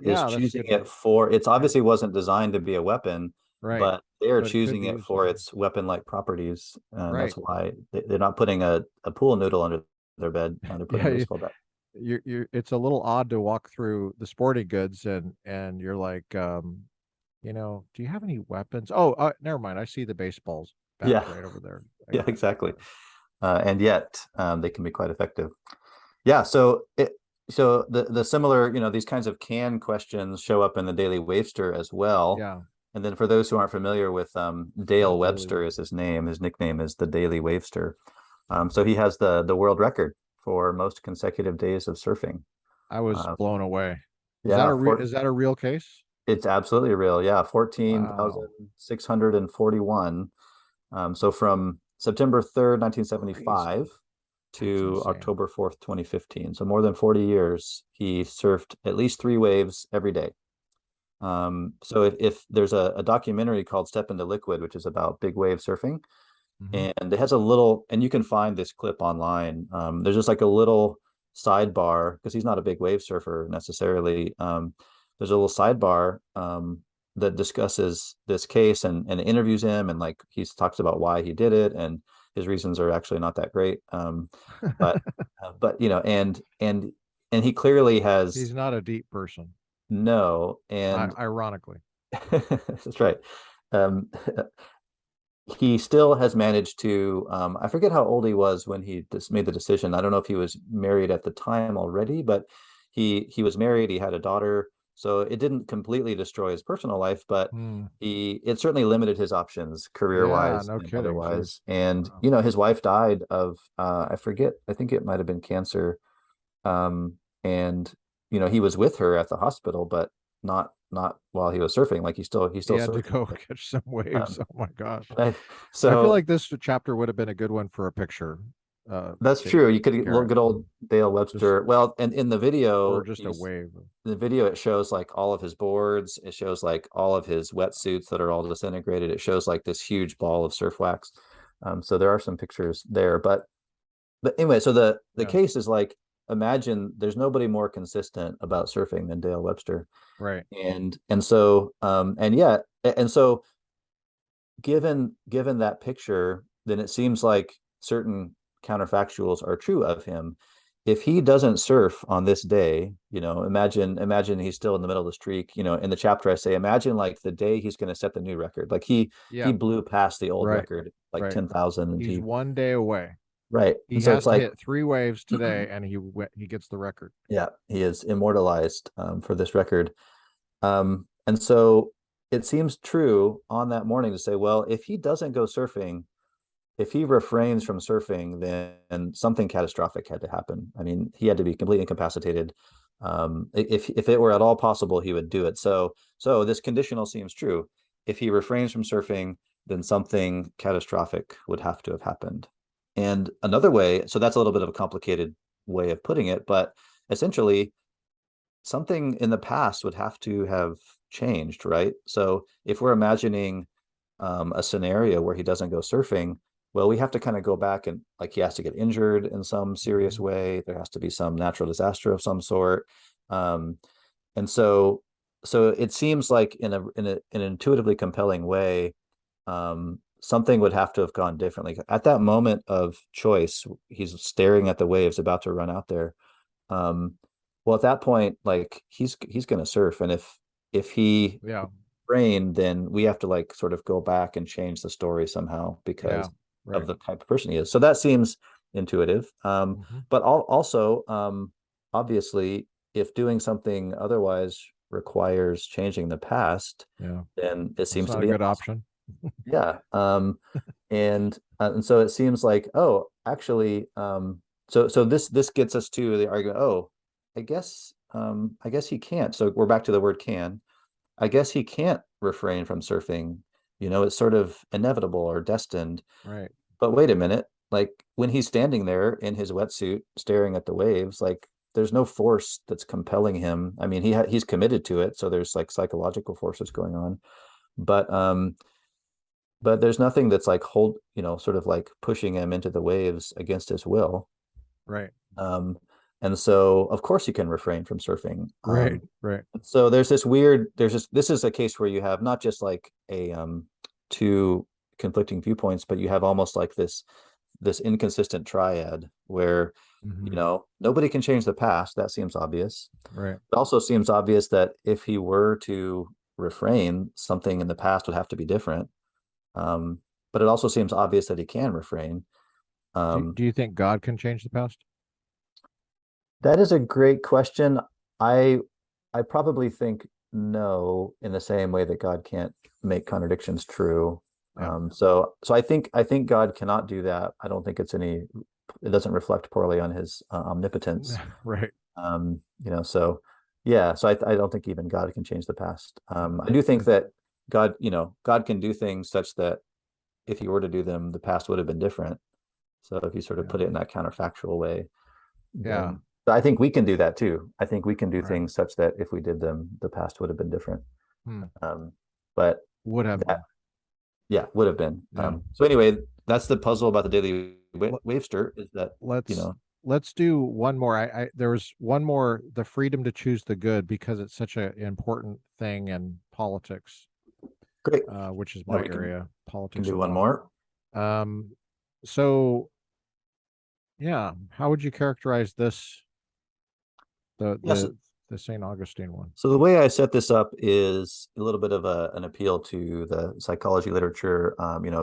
yeah, that's a choosing good it one. for, it's Yeah, obviously wasn't designed to be a weapon, right. but they are But it could choosing be it used as for a its weapon-like properties. And that's right. why they're not putting a pool noodle under their bed. They're putting a Yeah, baseball bat. you're it's a little odd to walk through the sporting goods and you're like do you have any weapons? Oh, never mind. I see the baseballs bats Yeah. right over there. I Yeah, got it. I exactly. got it. And yet they can be quite effective. Yeah. So the similar, these kinds of can questions show up in the Daily Wavester as well. Yeah, And then for those who aren't familiar with the Dale daily Webster is wager. his name. His nickname is the Daily Wavester. So he has the world record for most consecutive days of surfing. I was Uh, blown away. yeah, Is that a real case? it's absolutely real. Yeah, Wow, 14,641. So from September 3rd, crazy. 1975 That's to insane. October 4th, 2015. So more than 40 years, he surfed at least three waves every day. So if there's a documentary called Step into Liquid, which is about big wave surfing, Hmm. and it has a little, and you can find this clip online. There's just like a little sidebar because he's not a big wave surfer necessarily. There's a little sidebar that discusses this case and interviews him, and like he talks about why he did it, and his reasons are actually not that great. But but and he clearly has He's not a deep person, no, and ironically. that's right. Um, he still has managed to I forget how old he was when he just made the decision. I don't know if he was married at the time already, but he was married, he had a daughter, so it didn't completely destroy his personal life, but Hmm. it certainly limited his options career Yeah, wise no and kidding. Jeez. otherwise. And Wow. his wife died of I forget, I think it might have been cancer. And he was with her at the hospital, but not not while he was surfing. Like he still He had to surfed. go catch some waves. Um, Oh my gosh. right? I feel So like this chapter would have been a good one for a picture. that's true. You could get Garrett, good old Dale just Webster. Well, and in the or video, just a wave. the video, it shows like all of his boards. It shows like all of his wetsuits that are all disintegrated. It shows like this huge ball of surf wax. So there are some pictures there, but anyway, so the Yeah, case is like, imagine there's nobody more consistent about surfing than Dale Webster. right. And so and yet and so given that picture, then it seems like certain counterfactuals are true of him. If he doesn't surf on this day, imagine he's still in the middle of the streak. In the chapter I say, imagine like the day he's going to set the new record. Like he Yeah, blew past the old right, record like right. 10,000, and He's he one day away. right. He And so has it's to like, hit 3 waves today, and he gets the record. yeah, he is immortalized for this record. And so it seems true on that morning to say, well, if he doesn't go surfing, if he refrains from surfing, then something catastrophic had to happen. I mean, he had to be completely incapacitated. If it were at all possible, he would do it. So this conditional seems true. If he refrains from surfing, then something catastrophic would have to have happened. And another way, so that's a little bit of a complicated way of putting it, but essentially something in the past would have to have changed, right? So if we're imagining a scenario where he doesn't go surfing, well, we have to kind of go back and like he has to get injured in some serious way. There has to be some natural disaster of some sort. Um, and so it seems like in an intuitively compelling way, something would have to have gone differently. At that moment of choice, he's staring at the waves about to run out there. Um, well, at that point, like he's gonna surf, and if he Yeah, rain, then we have to like sort of go back and change the story somehow yeah, because of right. the type of person he is. So that seems intuitive. Hmm. But also, obviously, if doing something otherwise requires changing the past, Yeah, then it that's seems to not a be good impossible. option. Yeah. And so it seems like, oh, actually, so this gets us to the argument, oh, I guess he can't. So we're back to the word can. I guess he can't refrain from surfing. It's sort of inevitable or destined. Right. But wait a minute, like when he's standing there in his wetsuit staring at the waves, like there's no force that's compelling him. I mean, he's committed to it, so there's like psychological forces going on. But there's nothing that's like sort of like pushing him into the waves against his will. Right. Um, and so of course he can refrain from surfing. Right. Right. So this is a case where you have not just like a two conflicting viewpoints, but you have almost like this inconsistent triad where Hmm. nobody can change the past. That seems obvious. Right. It also seems obvious that if he were to refrain, something in the past would have to be different. Um, but it also seems obvious that he can refrain. Do you think God can change the past? That is a great question. I I probably think no, in the same way that God can't make contradictions true. Yeah. So I think God cannot do that. I don't think it doesn't reflect poorly on his omnipotence. Right. So yeah, so I don't think even God can change the past. I do think that God can do things such that if he were to do them, the past would have been different. So if you sort of Yeah. put it in that counterfactual way, Yeah. then I think we can do that too. I think we can do Right. things such that if we did them, the past would have been different. Hmm. But Would have that, been. yeah, would have been. Yeah. So anyway, that's the puzzle about the daily Let- wavester is that, you Let's know, let's do one more. There was one more, the freedom to choose the good, because it's such an important thing in politics, great. which is Yeah, my we area, can politics do and one law. more. Um, so yeah, how would you characterize this, the Yes. the the St. Augustine one? So the way I set this up is a little bit of an appeal to the psychology literature.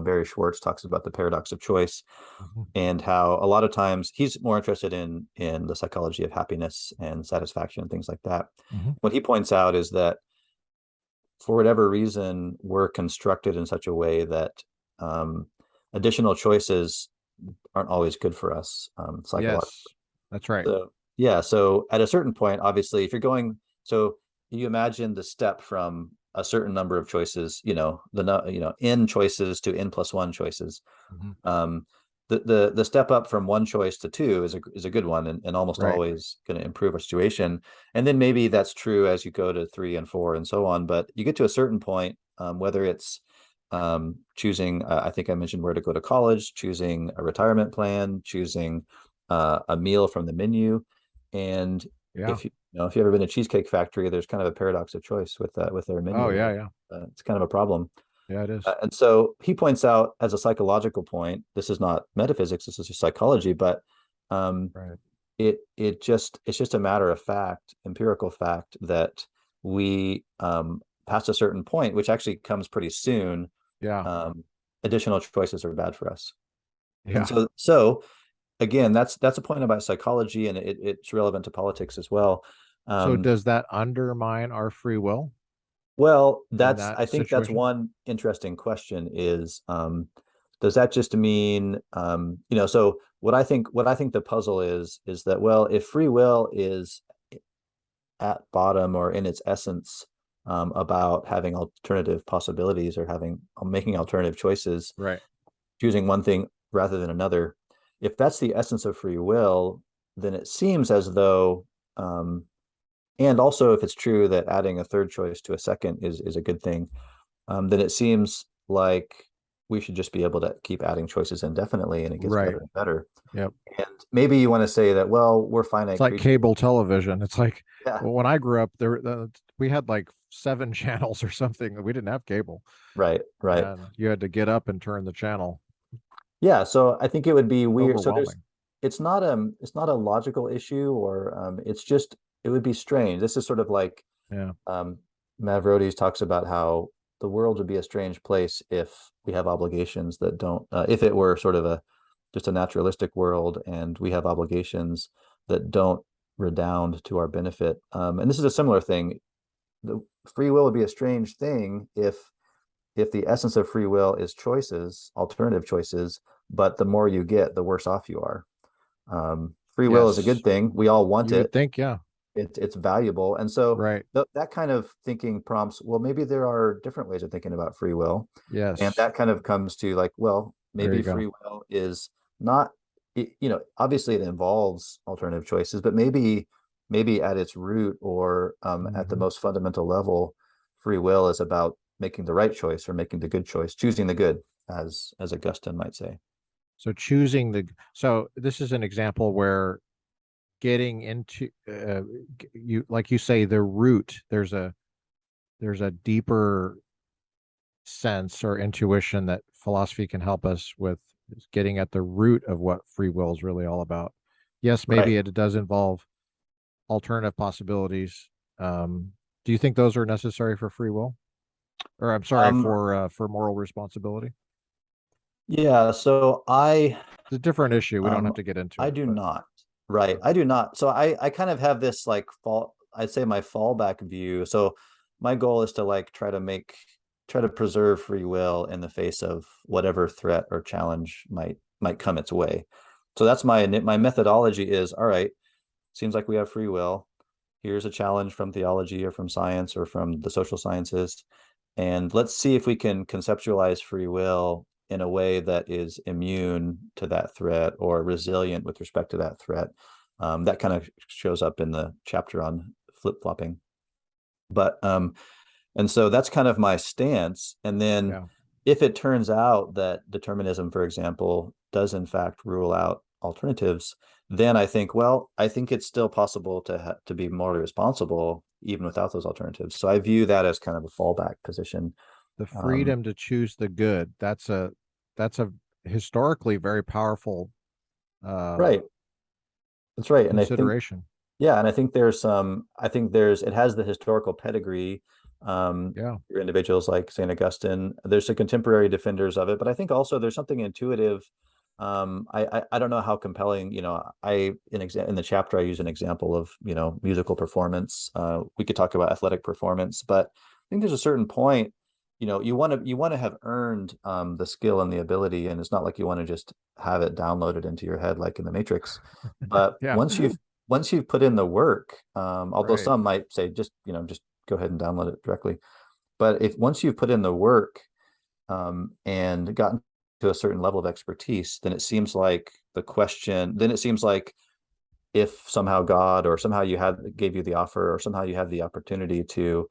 Barry Schwartz talks about the paradox of choice Mhm. and how a lot of times he's more interested in the psychology of happiness and satisfaction and things like that. Mhm. What he points out is that for whatever reason, we're constructed in such a way that um, additional choices aren't always good for us psychologically. Yes, that's right. So yeah, so at a certain point, obviously, if you're going, so you imagine the step from a certain number of choices, n choices to n plus one choices. Mhm. Um, the step up from one choice to two is a good one, and almost Right. always going to improve our situation. And then maybe that's true as you go to three and four and so on. But you get to a certain point, whether it's choosing, I think I mentioned where to go to college, choosing a retirement plan, choosing a meal from the menu. And Yeah. if you've ever been to Cheesecake Factory, there's kind of a paradox of choice with their Oh, menu, yeah, right? yeah. It's kind of a problem. Yeah, it is. And so he points out as a psychological point, this is not metaphysics, this is just psychology, but um, Right. it's just a matter of fact, empirical fact, that we past a certain point, which actually comes pretty soon, Yeah. um, additional choices are bad for us. And Yeah. so again, that's a point about psychology, and it's relevant to politics as well. So Um, does that undermine our free will Well, in that's that I think that's situation? one interesting question is does that just mean so what I think the puzzle is that, well, if free will is at bottom or in its essence about having alternative possibilities or having making alternative choices, Right. choosing one thing rather than another, if that's the essence of free will, then it seems as though and also if it's true that adding a third choice to a second is a good thing, then it seems like we should just be able to keep adding choices indefinitely and it gets Right. better and better. Yep. And maybe you want to say that, well, we're It's finite like creatures. cable television. It's like, Yeah, well, when I grew up, we had like seven channels or something. We didn't have cable, right, right. and you had to get up and turn the channel. Yeah, so I think it would be weird. So Overwhelming. it's not a logical issue, or it's just it would be strange. This is sort of like Yeah. Mavrodes talks about how the world would be a strange place if we have obligations that don't, if it were sort of a just a naturalistic world and we have obligations that don't redound to our benefit. And this is a similar thing. The free will would be a strange thing if the essence of free will is choices, alternative choices, but the more you get, the worse off you are. Free will is a good Yes. thing. We all want You would it. think, yeah. It's valuable. And so Right. that kind of thinking prompts, well, maybe there are different ways of thinking about free will. And Yes. that kind of comes to like, well, There maybe you go. free will is not, obviously it involves alternative choices, but maybe at its root or at the Mhm. most fundamental level, free will is about making the right choice or making the good choice, choosing the good, as Augustine might say. So so this is an example where getting into you like you say the root, there's a deeper sense or intuition that philosophy can help us with, is getting at the root of what free will is really all about. Yes, Right. maybe it does involve alternative possibilities. Do you think those are necessary for free will? Or I'm sorry, Um, for moral responsibility? yeah, so It's a different issue. We don't have Um, to get into I it, do but not. Right. I do not. So I kind of have this like I'd say my fallback view. So my goal is to like try to preserve free will in the face of whatever threat or challenge might come its way. So that's my methodology is, all right, seems like we have free will. Here's a challenge from theology or from science or from the social sciences. And let's see if we can conceptualize free will in a way that is immune to that threat or resilient with respect to that threat. That kind of shows up in the chapter on flip-flopping. But and so that's kind of my stance. And then yeah. if it turns out that determinism, for example, does in fact rule out alternatives, then I think, well, I think it's still possible to be morally responsible even without those alternatives. So I view that as kind of a fallback position. The Um, freedom to choose the good. That's a historically very powerful right. That's right. And I think consideration. yeah, and I think it has the historical pedigree. Yeah. For individuals like St. Augustine, there's some contemporary defenders of it, but I think also there's something intuitive. I don't know how compelling, in the chapter I use an example of, musical performance. We could talk about athletic performance, but I think there's a certain point, you want to have earned the skill and the ability, and it's not like you want to just have it downloaded into your head like in the Matrix. But Yeah. once you've put in the work, although Right. some might say just go ahead and download it directly. But if once you've put in the work and gotten to a certain level of expertise, then it seems like if somehow God or somehow gave you the offer, or somehow you have the opportunity to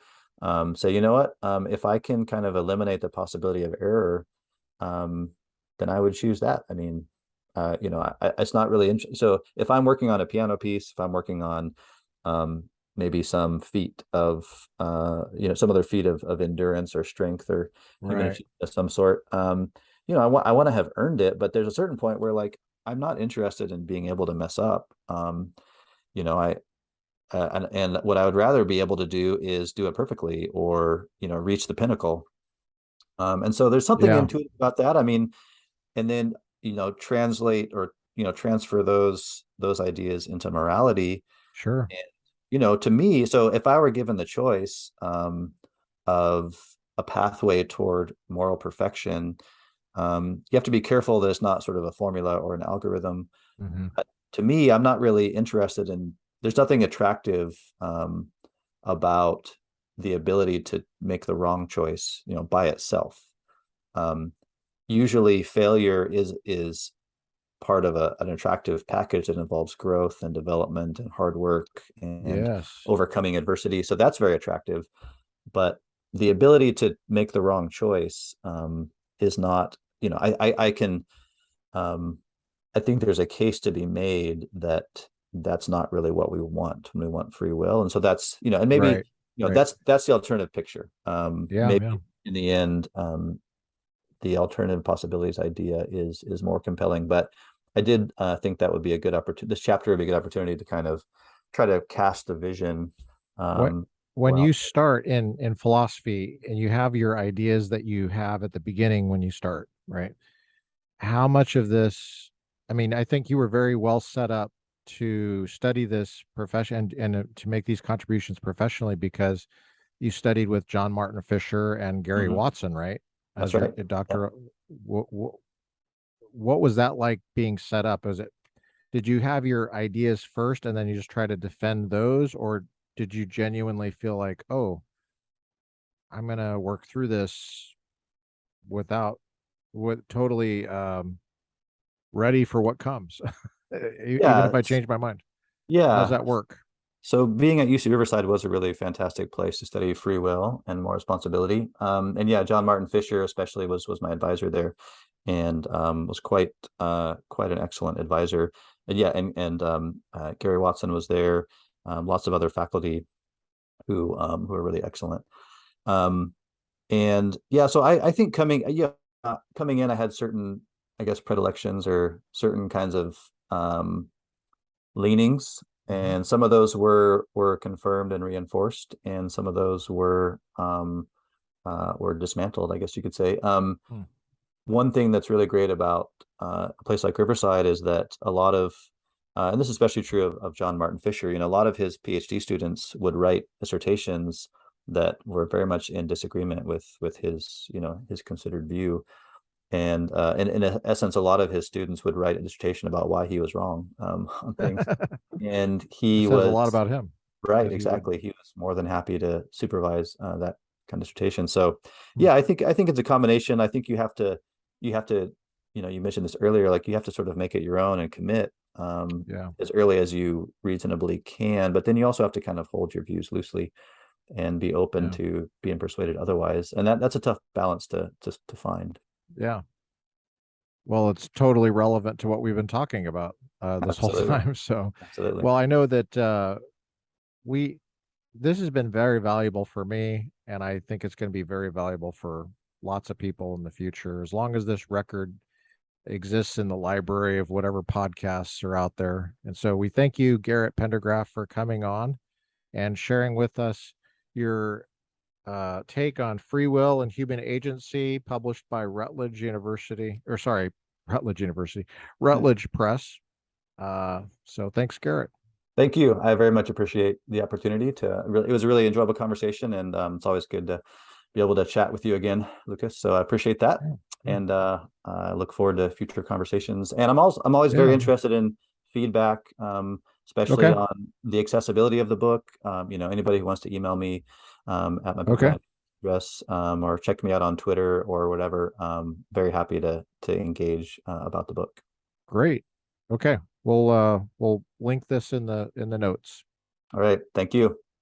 say, you know what, if I can kind of eliminate the possibility of error, then I would choose that. I mean, it's not really interesting. So if I'm working on a piano piece, if I'm working on maybe some feat of some other feat of endurance or strength or human Right. achievement of some sort, I want to have earned it, but there's a certain point where like I'm not interested in being able to mess up. I and what I would rather be able to do is do it perfectly, or reach the pinnacle. And so there's something Yeah. intuitive about that. I mean, and then translate or transfer those ideas into morality. Sure. And to me, so if I were given the choice of a pathway toward moral perfection, you have to be careful that it's not sort of a formula or an algorithm. Hmm. To me, I'm not really interested in, there's nothing attractive about the ability to make the wrong choice, by itself. Um, Usually failure is part of an attractive package that involves growth and development and hard work and Yes. overcoming adversity. So that's very attractive. But the ability to make the wrong choice is not, I can, I think there's a case to be made that that's not really what we want when we want free will. And so that's, and maybe, Right. Right. that's the alternative picture. Yeah. Maybe Yeah. in the end, the alternative possibilities idea is more compelling. But I did think that would be a good opportunity. This chapter would be a good opportunity to kind of try to cast a vision. What Um, when well, you start in philosophy and you have your ideas that you have at the beginning when you start, right? How much of this, I mean, I think you were very well set up to study this profession and to make these contributions professionally because you studied with John Martin Fisher and Gary mhm, Watson, right? that's As your right. Yeah. doctor. What was that like being set up? Did you have your ideas first and then you just try to defend those, or did you genuinely feel like, oh, I'm gonna work through this without with totally ready for what comes, even if Yeah. I change my mind? How does Yeah. that work? So being at UC Riverside was a really fantastic place to study free will and more responsibility. And yeah, John Martin Fisher especially was my advisor there, and was quite an excellent advisor. And yeah, and Gary Watson was there. Lots of other faculty who are really excellent. Um, and yeah, so I think coming in, I had certain, I guess, predilections or certain kinds of leanings, Hmm. and some of those were confirmed and reinforced, and some of those were dismantled, I guess you could say. Hmm. One thing that's really great about a place like Riverside is that a lot of and this is especially true of John Martin Fisher, a lot of his PhD students would write dissertations that were very much in disagreement with his considered view. And in essence, a lot of his students would write a dissertation about why he was wrong on things. And It he says a lot was about him right, that he would. exactly. He was more than happy to supervise that kind of dissertation. So Hmm. yeah, I think it's a combination. I think you have to, you mentioned this earlier, like you have to sort of make it your own and commit Yeah. as early as you reasonably can. But then you also have to kind of hold your views loosely and be open Yeah. to being persuaded otherwise. And that's a tough balance to find. Yeah. Well, it's totally relevant to what we've been talking about this whole Absolutely. time. So, Absolutely. well, I know that we this has been very valuable for me, and I think it's going to be very valuable for lots of people in the future. As long as this record exists in the library of whatever podcasts are out there. And so we thank you, Garrett Pendergraft, for coming on and sharing with us your take on free will and human agency, published by Rutledge University, or sorry, Rutledge University, Rutledge Press. So thanks, Garrett. Thank you. I very much appreciate the opportunity to really, it was a really enjoyable conversation, and it's always good to be able to chat with you again, Lucas. So I appreciate that. Yeah, yeah, And I look forward to future conversations. And I'm always very yeah. interested in feedback. especially Okay. on the accessibility of the book. You know, anybody who wants to email me at Okay. my address or check me out on Twitter or whatever, very happy to engage about the book. Great. Okay. We'll link this in the notes. All right. Thank you.